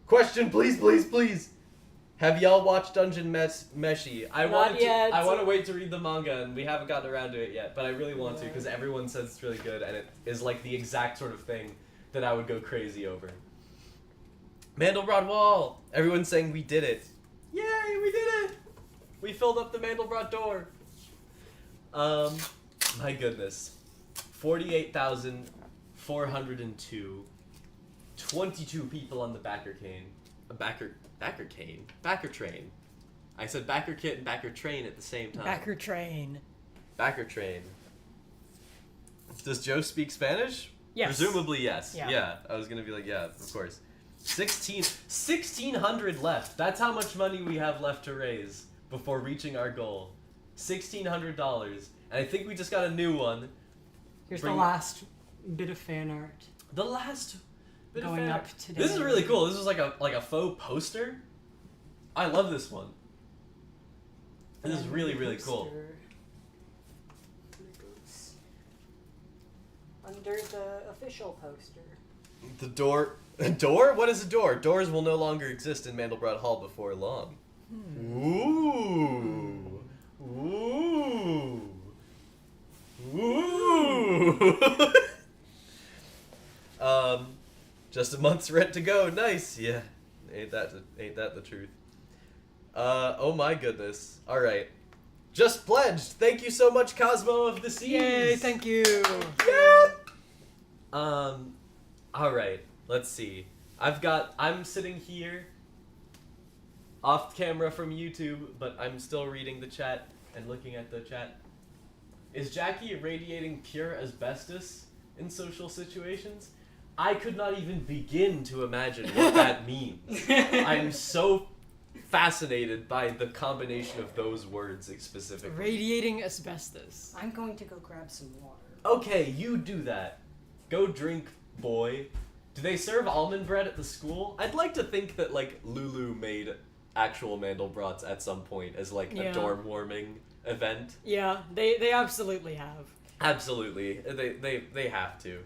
A: Question, please, please, please! Have y'all watched Dungeon Meshi? I want to wait to read the manga, and we haven't gotten around to it yet, but I really want to, because everyone says it's really good, and it is like the exact sort of thing that I would go crazy over. Mandelbrot Wall! Everyone's saying we did it. Yay, we did it! We filled up the Mandelbrot door. My goodness. 48,402. 22 people on the backer train. I said backer kit and backer train at the same time.
B: Backer train.
A: Backer train. Does Joe speak Spanish?
B: Yes.
A: Presumably yes.
B: Yeah.
A: I was gonna be like, yeah, of course. 1,600 left. That's how much money we have left to raise before reaching our goal. $1,600. And I think we just got a new one.
C: Here's the last bit of fan art.
A: The last Bit of
C: going
A: fan
C: up
A: art.
C: today.
A: This is really cool. This is like a faux poster. I love this one. This is really, really cool.
C: Under the official poster.
A: The door. A door? What is a door? Doors will no longer exist in Mandelbrot Hall before long. Ooh. Ooh. Ooh. Just a month's rent to go. Nice. Yeah. Ain't that the truth? Oh my goodness. All right. Just pledged. Thank you so much, Cosmo of the Seas.
B: Yay, thank you.
A: Yeah. All right. Let's see. I'm sitting here off camera from YouTube, but I'm still reading the chat and looking at the chat. Is Jackie radiating pure asbestos in social situations? I could not even begin to imagine what that means. I'm so fascinated by the combination of those words specifically.
B: Radiating asbestos.
C: I'm going to go grab some water.
A: Okay, you do that. Go drink, boy. Do they serve almond bread at the school? I'd like to think that, like, Lulu made actual Mandelbrots at some point as, like, a dorm warming event.
B: Yeah, they absolutely have.
A: Absolutely. They have to.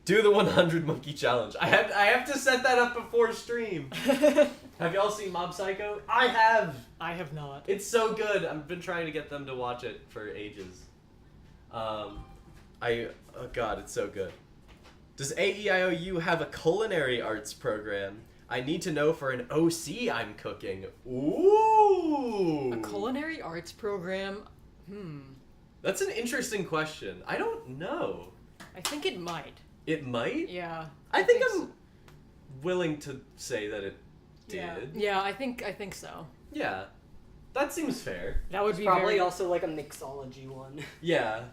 A: Do the 100 monkey challenge. I have to set that up before stream. Have y'all seen Mob Psycho? I have.
B: I have not.
A: It's so good. I've been trying to get them to watch it for ages. Oh god, it's so good. Does AEIOU have a culinary arts program? I need to know for an OC I'm cooking. Ooh.
B: A culinary arts program?
A: That's an interesting question. I don't know.
B: I think it might.
A: It might?
B: Yeah.
A: I think
B: so.
A: I'm willing to say that it did.
B: Yeah, I think so.
A: Yeah. That seems fair.
B: That would
C: It's
B: be
C: probably
B: very...
C: also like a mixology one.
A: Yeah.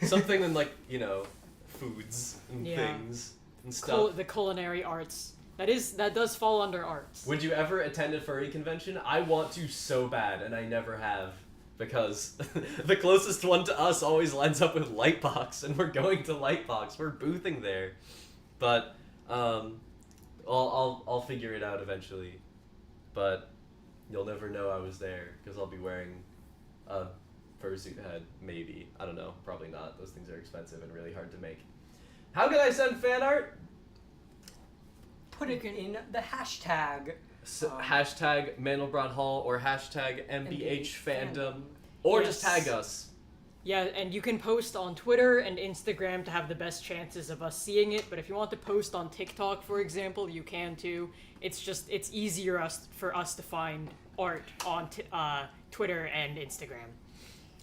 A: Something in, like, you know, foods and things and stuff.
B: the culinary arts. That does fall under arts.
A: Would you ever attend a furry convention? I want to so bad, and I never have. Because the closest one to us always lines up with Lightbox, and we're going to Lightbox. We're boothing there. But, I'll figure it out eventually. But you'll never know I was there, because I'll be wearing a fursuit head, maybe. I don't know, probably not. Those things are expensive and really hard to make. How can I send fan art?
C: Put it in the hashtag.
A: Hashtag Mandelbrot Hall or hashtag MBH fandom. Or just
B: Yes.
A: tag us.
B: Yeah, and you can post on Twitter and Instagram to have the best chances of us seeing it, but if you want to post on TikTok, for example, you can too. It's easier for us to find art on Twitter and Instagram.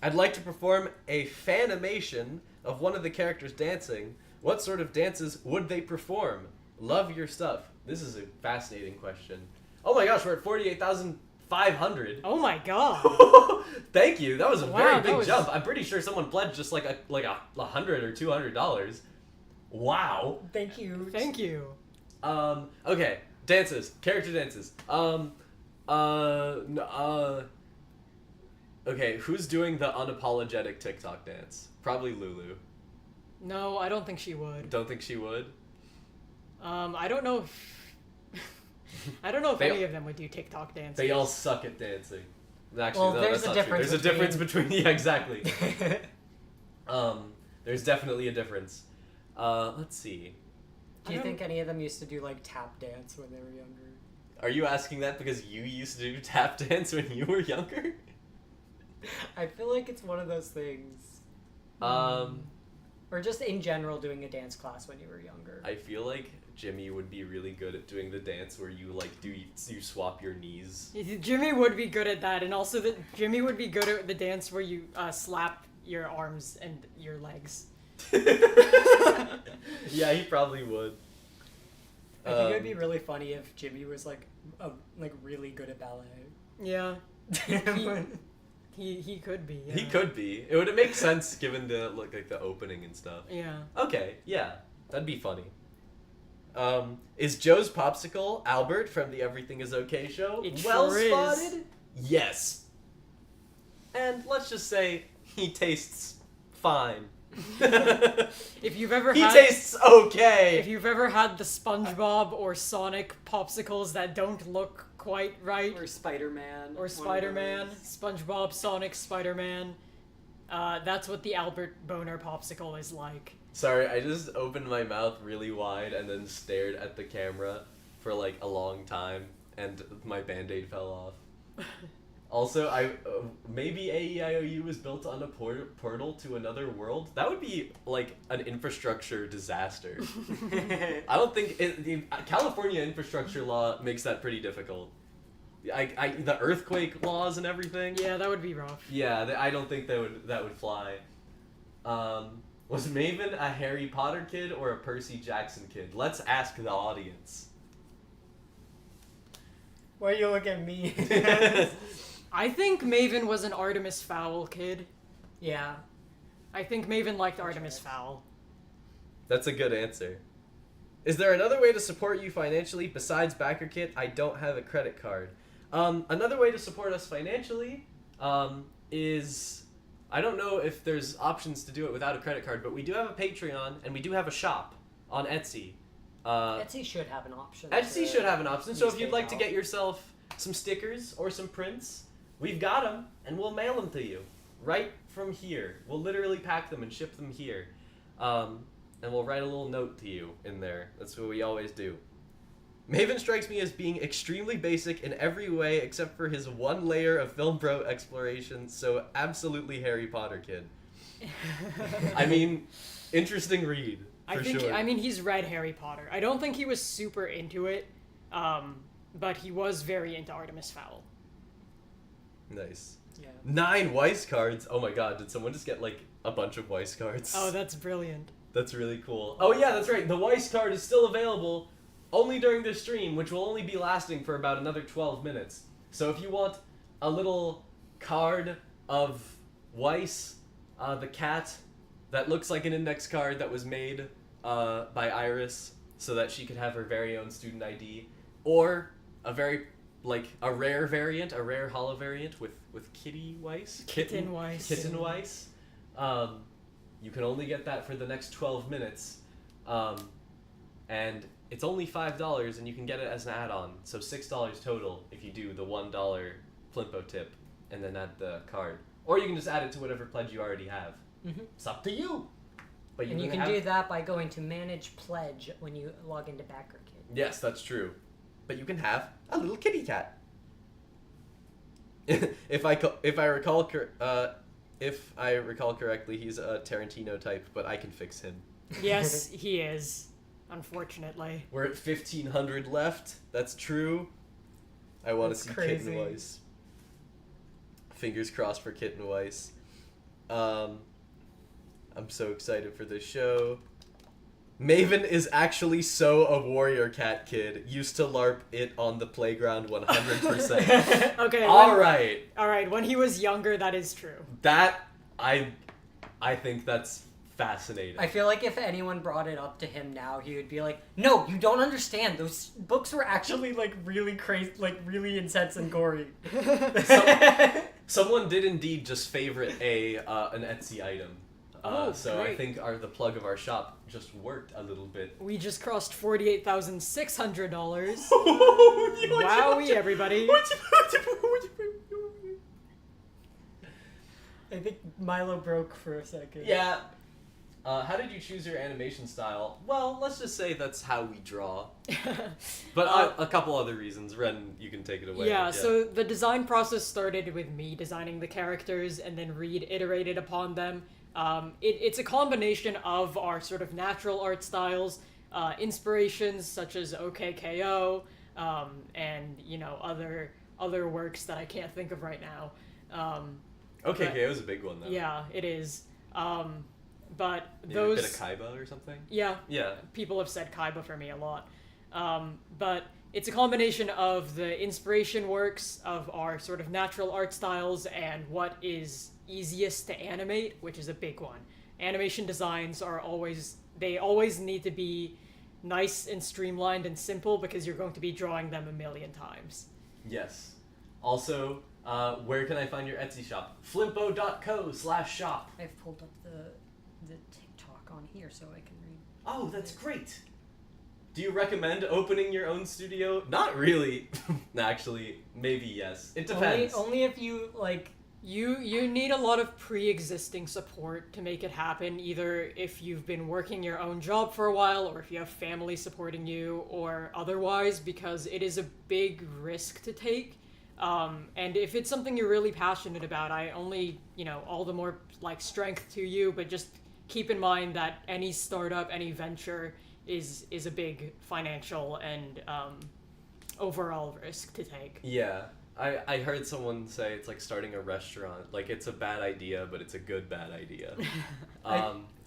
A: I'd like to perform a fanimation of one of the characters dancing. What sort of dances would they perform? Love your stuff. This is a fascinating question. Oh my gosh, we're at 48,500.
B: Oh my god.
A: Thank you. That was a
B: Wow,
A: very
B: that
A: big
B: was-
A: jump. I'm pretty sure someone pledged just like $100 or $200. Wow.
C: Thank you.
B: Thank you.
A: Okay. Dances. Character dances. Okay, who's doing the unapologetic TikTok dance? Probably Lulu.
B: No, I don't think she would.
A: Don't think she would?
B: I don't know if
A: They-
B: any of them would do TikTok dances.
A: They all suck at dancing. Actually,
C: Well,
A: no,
C: there's
A: that's
C: a
A: not true.
C: difference
A: There's a difference between... Yeah, exactly. There's definitely a difference. Let's see.
C: Do you think any of them used to do like tap dance when they were younger?
A: Are you asking that because you used to do tap dance when you were younger?
C: I feel like it's one of those things. Or just in general doing a dance class when you were younger.
A: I feel like Jimmy would be really good at doing the dance where you like you swap your knees.
B: Jimmy would be good at that, and also Jimmy would be good at the dance where you slap your arms and your legs.
A: Yeah, he probably would.
C: I think it'd be really funny if Jimmy was like really good at ballet.
B: Yeah. He could be. Yeah.
A: He could be. It would make sense given the like the opening and stuff.
B: Yeah.
A: Okay, yeah, that'd be funny. Is Joe's popsicle Albert from the Everything Is Okay show?
B: It
A: Well
B: sure is.
A: spotted. Yes. And let's just say he tastes fine.
B: If you've ever
A: He
B: had,
A: tastes okay.
B: if you've ever had the SpongeBob or Sonic popsicles that don't look quite right,
C: Or Spider-Man.
B: or Spider-Man, SpongeBob, Sonic, Spider-Man, that's what the Albert Boner popsicle is like.
A: Sorry, I just opened my mouth really wide and then stared at the camera for like a long time, and my Band-Aid fell off. Also, maybe AEIOU was built on a portal to another world. That would be like an infrastructure disaster. I don't think the California infrastructure law makes that pretty difficult. The earthquake laws and everything.
B: Yeah, that would be rough.
A: Yeah, I don't think that would fly. Was Maven a Harry Potter kid or a Percy Jackson kid? Let's ask the audience.
C: Why you look at me?
B: I think Maven was an Artemis Fowl kid.
C: Yeah.
B: I think Maven liked Artemis Fowl.
A: That's a good answer. Is there another way to support you financially besides BackerKit? I don't have a credit card. Another way to support us financially is... I don't know if there's options to do it without a credit card, but we do have a Patreon, and we do have a shop on Etsy.
C: Etsy should have an option.
A: Etsy should have an option, so
C: use
A: if you'd like to
C: PayPal.
A: get yourself some stickers or some prints, we've got them, and we'll mail them to you right from here. We'll literally pack them and ship them here. And we'll write a little note to you in there. That's what we always do. Maven strikes me as being extremely basic in every way except for his one layer of film bro exploration, so absolutely Harry Potter kid. I mean, interesting read, for sure.
B: I mean, he's read Harry Potter. I don't think he was super into it, but he was very into Artemis Fowl.
A: Nice.
C: Yeah.
A: 9 Weiss cards. Oh my god, did someone just get like a bunch of Weiss cards?
B: Oh, that's brilliant.
A: That's really cool. Oh yeah, that's right. The Weiss card is still available only during this stream, which will only be lasting for about another 12 minutes. So if you want a little card of Weiss, the cat, that looks like an index card that was made by Iris so that she could have her very own student ID, or a rare variant, a rare holo variant with Kitty Weiss?
B: Kitten Weiss.
A: Kitten Weiss. You can only get that for the next 12 minutes. And it's only $5, and you can get it as an add-on. So $6 total if you do the $1 Flimpo tip and then add the card. Or you can just add it to whatever pledge you already have.
C: Mm-hmm.
A: It's up to you. But
C: And you can do that by going to Manage Pledge when you log into BackerKit.
A: Yes, that's true. But you can have a little kitty cat. if I recall correctly, he's a Tarantino type, but I can fix him.
B: Yes, he is. Unfortunately.
A: We're at 1,500 left. That's true. I want to
C: That's
A: see
C: crazy.
A: Kitten Weiss. Fingers crossed for Kitten Weiss. I'm so excited for this show. Maven is actually so a warrior cat kid. Used to LARP it on the playground 100%.
B: Okay.
A: Alright.
B: Alright, when he was younger, that is true.
A: That, I think that's fascinating.
C: I feel like if anyone brought it up to him now, he would be like, "No, you don't understand. Those books were actually like really crazy, like really intense and gory."
A: Someone did indeed just favorite an Etsy item.
B: Oh,
A: so I
B: great.
A: think the plug of our shop just worked a little bit.
B: We just crossed $48,600.
A: Wowee,
B: Wowee, everybody.
C: I think Milo broke for a second.
A: Yeah. How did you choose your animation style? Well, let's just say that's how we draw. But a couple other reasons. Ren, you can take it away.
B: Yeah, so the design process started with me designing the characters and then Reed iterated upon them. It's a combination of our sort of natural art styles, inspirations such as OKKO, and, you know, other works that I can't think of right now.
A: Okay, it was a big one, though.
B: Yeah, it is. But
A: Maybe
B: those...
A: a bit of Kaiba or something?
B: Yeah.
A: Yeah.
B: People have said Kaiba for me a lot. But it's a combination of the inspiration works of our sort of natural art styles and what is easiest to animate, which is a big one. Animation designs are always need to be nice and streamlined and simple because you're going to be drawing them a million times.
A: Yes. Also, where can I find your Etsy shop? Flimpo.co/shop.
C: I've pulled up the the TikTok on here so I can read.
A: Oh, that's great. Do you recommend opening your own studio? Not really. Actually, maybe yes. It depends.
C: Only if you like.
B: You need a lot of pre-existing support to make it happen, either if you've been working your own job for a while, or if you have family supporting you, or otherwise, because it is a big risk to take. And if it's something you're really passionate about, I only, all the more, strength to you, but just keep in mind that any startup, any venture is a big financial and overall risk to take.
A: Yeah. I heard someone say it's like starting a restaurant. Like, it's a bad idea, but it's a good bad idea.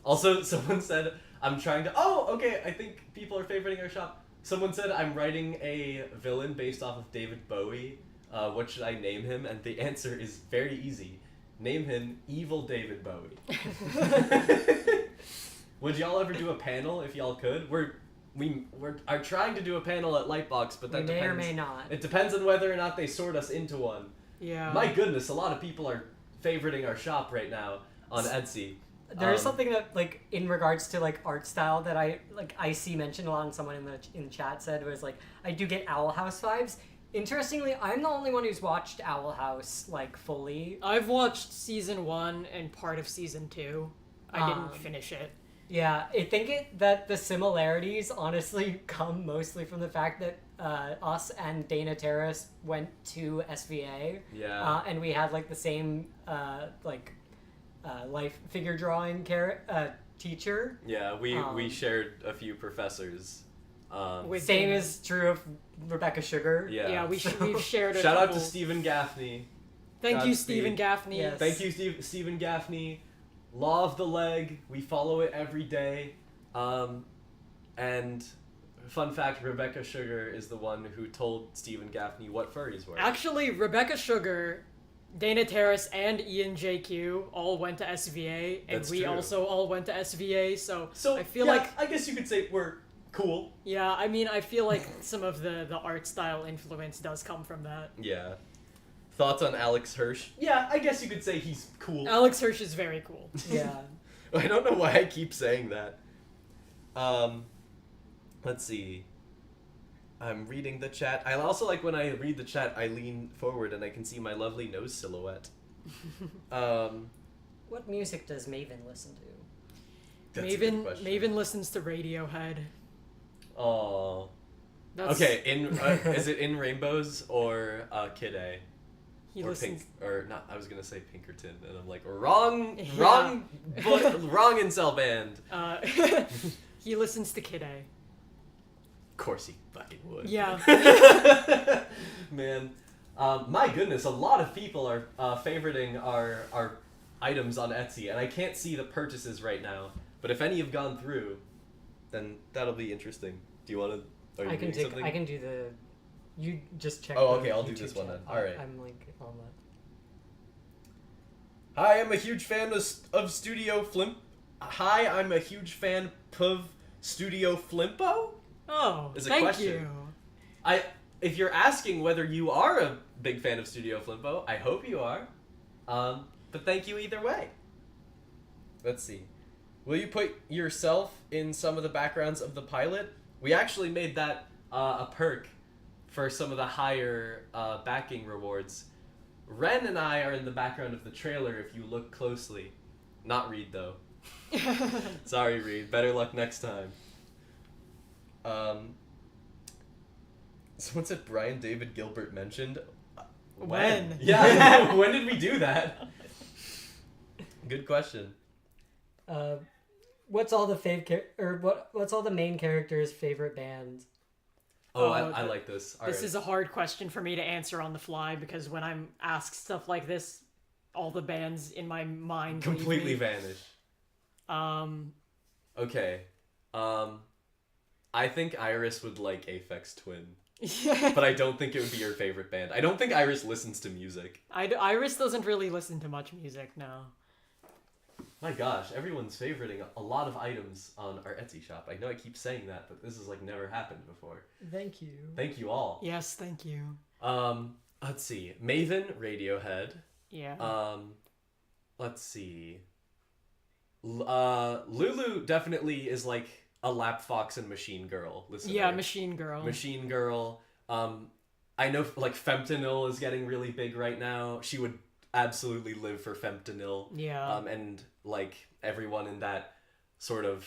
A: Also, someone said, I'm trying to... Oh, okay, I think people are favoriting our shop. Someone said, I'm writing a villain based off of David Bowie. What should I name him? And the answer is very easy. Name him Evil David Bowie. Would y'all ever do a panel if y'all could? We are trying to do a panel at Lightbox, but that
C: may
A: depends.
C: or may not.
A: It depends on whether or not they sort us into one.
B: Yeah.
A: My goodness, a lot of people are favoriting our shop right now on Etsy.
C: There's something that, in regards to, art style that I see mentioned a lot, and someone in the chat said was, I do get Owl House vibes. Interestingly, I'm the only one who's watched Owl House, fully.
B: I've watched season 1 and part of season 2. I didn't finish it.
C: Yeah, I think that the similarities honestly come mostly from the fact that us and Dana Terrace went to SVA.
A: Yeah.
C: And we had the same life figure drawing teacher.
A: Yeah, we shared a few professors.
C: Same is true of Rebecca Sugar.
A: Yeah.
B: We've shared a
A: Shout out
B: couple...
A: to Stephen Gaffney.
B: Thank you, Stephen Gaffney.
C: Yes.
A: Thank you, Stephen Gaffney. Law of the Leg. We follow it every day. And fun fact, Rebecca Sugar is the one who told Stephen Gaffney what furries were.
B: Actually, Rebecca Sugar, Dana Terrace, and Ian JQ all went to SVA, and
A: That's
B: we
A: true.
B: also all went to SVA, so I feel
A: yeah, I guess you could say we're cool.
B: Yeah, I mean, I feel like some of the art style influence does come from that.
A: Yeah. Thoughts on Alex Hirsch? Yeah, I guess you could say he's cool.
B: Alex Hirsch is very cool.
C: Yeah.
A: I don't know why I keep saying that. Let's see. I'm reading the chat. I also like when I read the chat, I lean forward and I can see my lovely nose silhouette.
C: What music does Maven listen to?
A: That's a good question.
B: Maven listens to Radiohead.
A: Oh. Okay, is it In Rainbows or Kid A?
B: He
A: or
B: listens.
A: Pink, or not? I was gonna say Pinkerton, and I'm like, wrong incel band.
B: He listens to Kid A.
A: Of course he fucking would.
B: Yeah.
A: Man, my goodness, a lot of people are favoriting our items on Etsy, and I can't see the purchases right now. But if any have gone through, then that'll be interesting. Do you want to?
C: I can do the. You just check.
A: Oh, okay. I'll do
C: YouTube
A: this one
C: chat.
A: then. All right.
C: I'm on that.
A: Hi, I'm a huge fan of Studio Flimp. Hi, I'm a huge fan of Studio Flimpo.
B: Oh,
A: Is a
B: thank
A: question.
B: you.
A: If you're asking whether you are a big fan of Studio Flimpo, I hope you are. But thank you either way. Let's see. Will you put yourself in some of the backgrounds of the pilot? We actually made that a perk for some of the higher backing rewards. Ren and I are in the background of the trailer if you look closely. Not Reed, though. Sorry, Reed. Better luck next time. Someone said Brian David Gilbert mentioned.
B: When?
A: Yeah, when did we do that? Good question.
C: What's all the what's all the main characters' favorite bands?
A: Oh, I like this.
B: This is a hard question for me to answer on the fly because when I'm asked stuff like this, all the bands in my mind
A: completely vanish.
B: Okay.
A: I think Iris would like Aphex Twin. But I don't think it would be your favorite band. I don't think Iris listens to music.
B: Iris doesn't really listen to much music, no.
A: My gosh, everyone's favoriting a lot of items on our Etsy shop. I know I keep saying that, but this has never happened before.
C: Thank you.
A: Thank you all.
B: Yes, thank you.
A: Let's see. Maven, Radiohead.
B: Yeah.
A: Let's see. Lulu definitely is like a lap fox and machine girl listener.
B: Yeah, Machine Girl.
A: Machine girl. I know like fentanyl is getting really big right now. She would absolutely live for fentanyl.
B: Yeah.
A: And like everyone in that sort of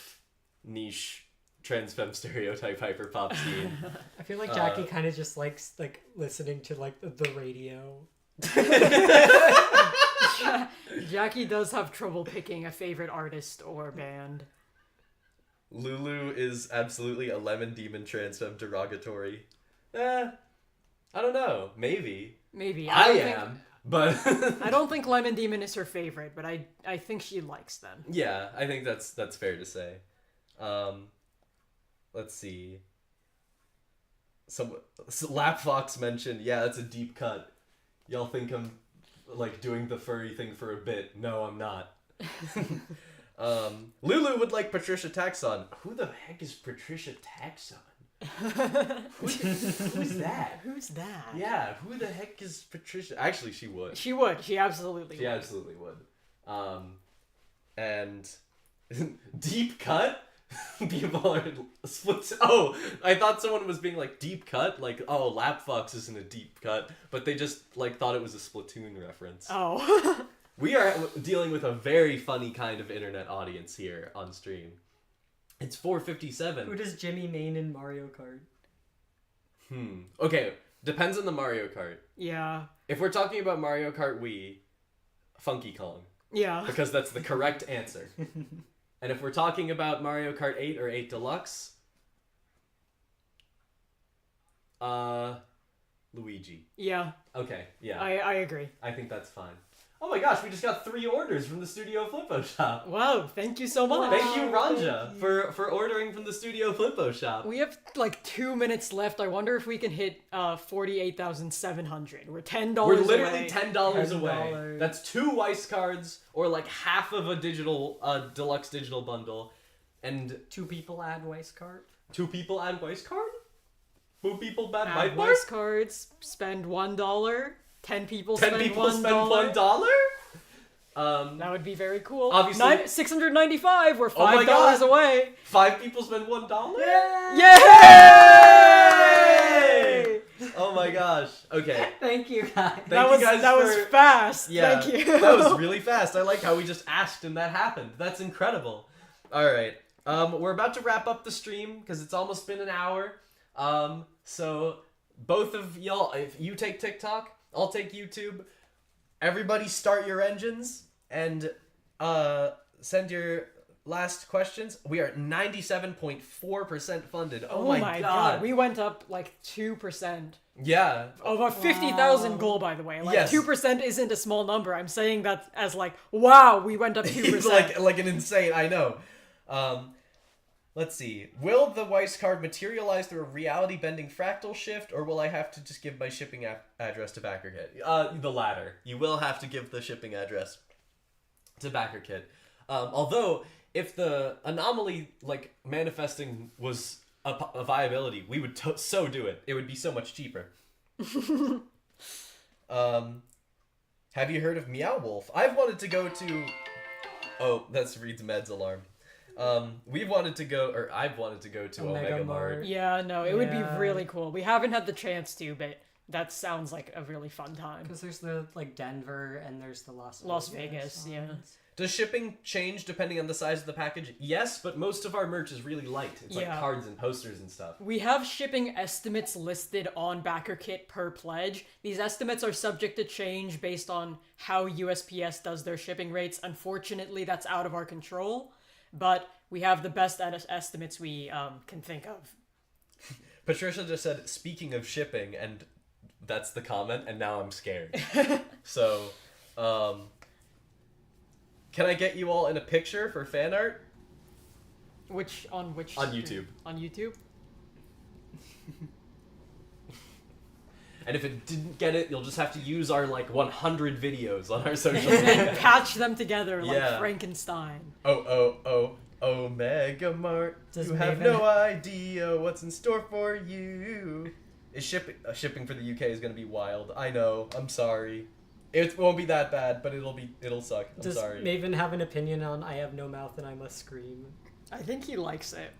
A: niche trans femme stereotype hyper pop scene.
C: I feel like Jackie kind of just likes like listening to like the radio.
B: Jackie does have trouble picking a favorite artist or band.
A: Lulu is absolutely a lemon demon trans femme derogatory. I don't know. Maybe.
B: Maybe.
A: I
B: don't think-
A: am. But
B: I don't think Lemon Demon is her favorite, but I think she likes them.
A: yeah, I think that's fair to say. Let's see. So Lap Fox mentioned, yeah, that's a deep cut. Y'all think I'm like doing the furry thing for a bit? No, I'm not. Lulu would like Patricia Taxon. Who the heck is Patricia Taxon? Who's that?
B: Who's that?
A: Yeah, who the heck is Patricia? Actually, she would.
B: She would. She absolutely
A: She
B: would.
A: absolutely would. And deep cut. People are split. Oh, I thought someone was being like deep cut, like oh, Lap Fox isn't a deep cut, but they just like thought it was a Splatoon reference.
B: Oh.
A: We are dealing with a very funny kind of internet audience here on stream. It's 4:57.
C: Who does Jimmy main in Mario Kart?
A: Okay, depends on the Mario Kart.
B: Yeah.
A: If we're talking about Mario Kart Wii, Funky Kong,
B: Yeah.
A: because that's the correct answer. And if we're talking about Mario Kart 8 or 8 Deluxe, Luigi.
B: Yeah.
A: Okay, yeah.
B: I agree.
A: I think that's fine. Oh my gosh, we just got 3 orders from the Studio Flimpo shop.
B: Wow, thank you so much.
A: Thank you, Ranja, for ordering from the Studio Flimpo shop.
B: We have like 2 minutes left. I wonder if we can hit 48,700. We're $10
A: We're literally
B: away.
A: $10 away.
C: $10.
A: That's 2 Weiss cards, or like half of a digital, deluxe digital bundle, and
C: 2 people add Weiss Card.
A: 2 people add Weiss card? 2 people add
B: Add
A: my
B: Weiss cards, spend $1. 10 people
A: 10
B: spend
A: people
B: $1.
A: spend $1?
B: That would be very cool.
A: Obviously-
B: 695. We're $5
A: Oh my God.
B: away.
A: 5 people spend $1?
B: Yay!
A: Oh my gosh. Okay.
C: Thank you guys.
A: Thank you guys
B: that was
A: for-
B: fast.
A: Yeah.
B: Thank you.
A: That was really fast. I like how we just asked and that happened. That's incredible. All right. We're about to wrap up the stream because it's almost been an hour. So both of y'all, if you take TikTok, I'll take YouTube. Everybody start your engines and send your last questions. We are 97.4% funded. Oh, my god.
B: We went up like 2%.
A: Yeah.
B: Of a 50,000 goal, by the way. Like,
A: Yes.
B: 2% isn't a small number. I'm saying that as like, wow, we went up 2%.
A: It's like an insane, I know. Let's see. Will the Weiss card materialize through a reality-bending fractal shift, or will I have to just give my shipping address to BackerKit? The latter. You will have to give the shipping address to BackerKit. Although, if the anomaly, like, manifesting was a viability, we would so do it. It would be so much cheaper. Have you heard of Meow Wolf? I've wanted to go to... Oh, that's Reed's Meds alarm. I've wanted to go to Omega Mart.
B: Yeah, no, it would be
C: Yeah.
B: really cool. We haven't had the chance to, but that sounds like a really fun time.
C: Because there's the like Denver and there's the Las
B: Vegas, yeah.
C: ones.
A: Does shipping change depending on the size of the package? Yes, but most of our merch is really light. It's like
B: Yeah.
A: cards and posters and stuff.
B: We have shipping estimates listed on BackerKit per pledge. These estimates are subject to change based on how USPS does their shipping rates. Unfortunately, that's out of our control, but we have the best estimates we can think of.
A: Patricia just said, speaking of shipping, and that's the comment, and now I'm scared. So, can I get you all in a picture for fan art?
B: Which?
A: On YouTube.
B: On YouTube?
A: And if it didn't get it, you'll just have to use our, 100 videos on our social
B: And
A: media.
B: patch them together like
A: Yeah.
B: Frankenstein.
A: Oh, Omega Mart.
C: Does
A: You have
C: Maven-
A: no idea what's in store for you. Is shipping for the UK is going to be wild. I know. I'm sorry. It won't be that bad, but it'll suck. I'm
C: Does
A: sorry.
C: Maven have an opinion on I have no mouth and I must scream?
B: I think he likes it.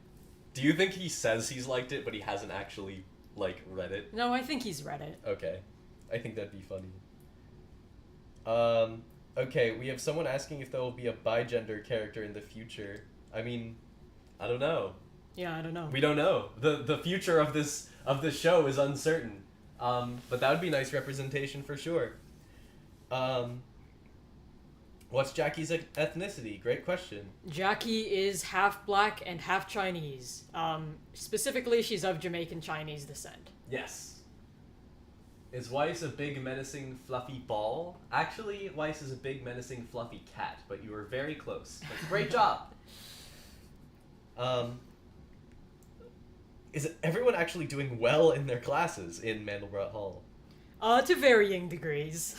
A: Do you think he says he's liked it, but he hasn't actually, like, read it?
B: No, I think he's read it.
A: Okay. I think that'd be funny. Okay, we have someone asking if there will be a bi-gender character in the future. I mean, I don't know.
B: Yeah, I don't know.
A: We don't know. The future of this show is uncertain. But that would be nice representation for sure. What's Jackie's ethnicity? Great question.
B: Jackie is half black and half Chinese. Specifically, she's of Jamaican Chinese descent.
A: Yes. Is Weiss a big, menacing, fluffy ball? Actually, Weiss is a big, menacing, fluffy cat, but you were very close. But great job! Is everyone actually doing well in their classes in Mandelbrot Hall?
B: To varying degrees.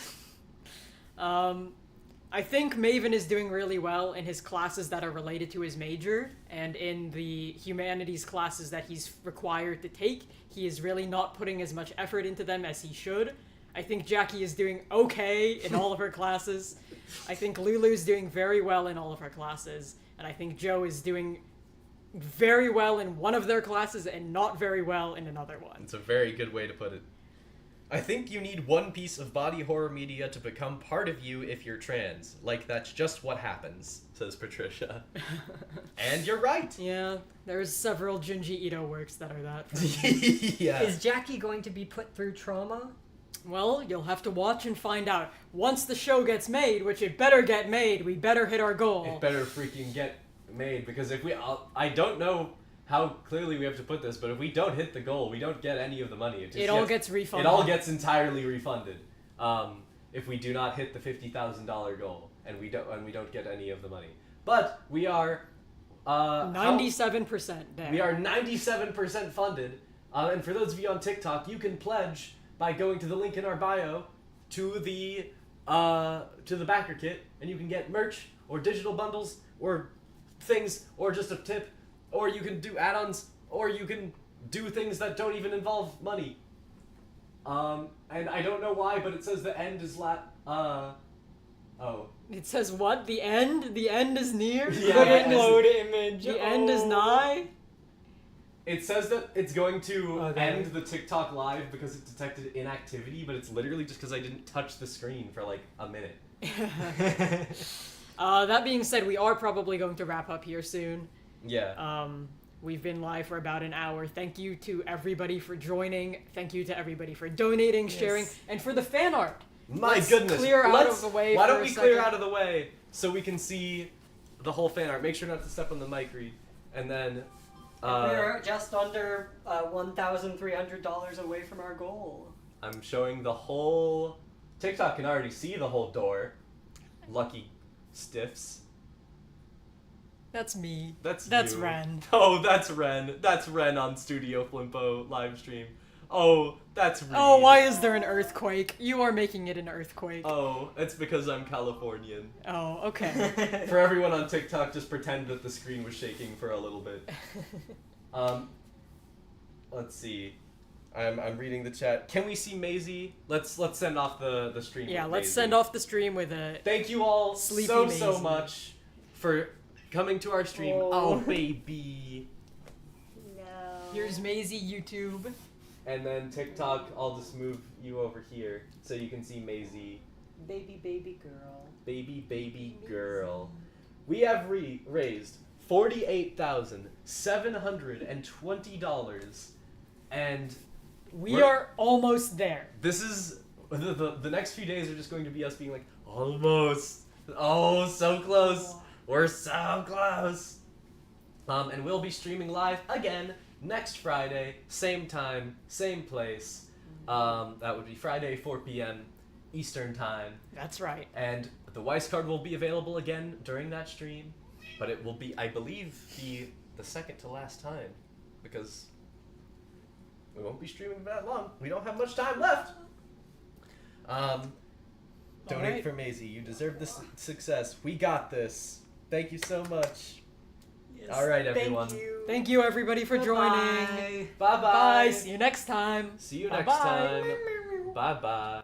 B: I think Maven is doing really well in his classes that are related to his major, and in the humanities classes that he's required to take, he is really not putting as much effort into them as he should. I think Jackie is doing okay in all of her classes. I think Lulu's doing very well in all of her classes, and I think Joe is doing very well in one of their classes and not very well in another one.
A: It's a very good way to put it. I think you need one piece of body horror media to become part of you if you're trans. Like, that's just what happens, says Patricia. And you're right.
B: Yeah, there's several Junji Ito works that are that.
A: Yeah.
C: Is Jackie going to be put through trauma?
B: Well, you'll have to watch and find out. Once the show gets made, which it better get made, we better hit our goal.
A: It better freaking get made, because if we... I don't know how clearly we have to put this, but if we don't hit the goal, we don't get any of the money.
B: It all gets refunded.
A: It all gets entirely refunded. If we do not hit the $50,000 goal, and we don't get any of the money. But we are
B: 97% there.
A: We are 97% funded. And for those of you on TikTok, you can pledge by going to the link in our bio to the backer kit, and you can get merch or digital bundles or things or just a tip. Or you can do add-ons, or you can do things that don't even involve money. And I don't know why, but it says the end is oh.
B: It says what? The end? The end is near?
A: Yeah,
C: Load image.
B: The end is nigh?
A: It says that it's going to
C: Okay.
A: end the TikTok live because it detected inactivity, but it's literally just because I didn't touch the screen for like a minute.
B: That being said, we are probably going to wrap up here soon.
A: Yeah.
B: We've been live for about an hour. Thank you to everybody for joining. Thank you to everybody for donating, sharing, and for the fan art.
A: My
B: Let's
A: goodness.
B: clear out of the way
A: Why
B: for
A: don't
B: a
A: we clear
B: second.
A: out of the way so we can see the whole fan art? Make sure not to step on the mic, Reed. And then...
C: We're just under $1,300 away from our goal.
A: I'm showing the whole... TikTok can already see the whole door. Lucky stiffs.
B: That's me.
A: That's you.
B: Ren.
A: Oh, that's Ren. That's Ren on Studio Flimpo live stream. Oh, that's Reed.
B: Oh, why is there an earthquake? You are making it an earthquake.
A: Oh, it's because I'm Californian.
B: Oh, okay.
A: For everyone on TikTok, just pretend that the screen was shaking for a little bit. Let's see. I'm reading the chat. Can we see Maisie? Let's send off the stream.
B: Yeah,
A: with
B: let's
A: Maisie.
B: send off the stream with a...
A: Thank you all
B: Sleepy
A: so
B: Maisie.
A: much for coming to our stream. Oh baby.
C: No.
B: Here's Maisie YouTube.
A: And then TikTok, I'll just move you over here so you can see Maisie.
C: Baby girl.
A: Baby girl. We have raised $48,720, and
B: We are almost there.
A: this is the next few days are just going to be us being like almost, oh so close, we're so close. And we'll be streaming live again next Friday, same time, same place. That would be Friday, 4 p.m. Eastern time.
B: That's right.
A: And the Weiss Card will be available again during that stream, but it will be, I believe, the second to last time, because we won't be streaming for that long. We don't have much time left. Donate
B: right.
A: for Maisie. You deserve this success. We got this. Thank you so much.
C: Yes,
A: All right, everyone.
C: Thank you.
B: Thank you, everybody, for joining.
C: Bye.
A: Bye-bye.
B: Bye. See you next time.
A: See you next
B: Bye-bye.
A: time. Bye-bye.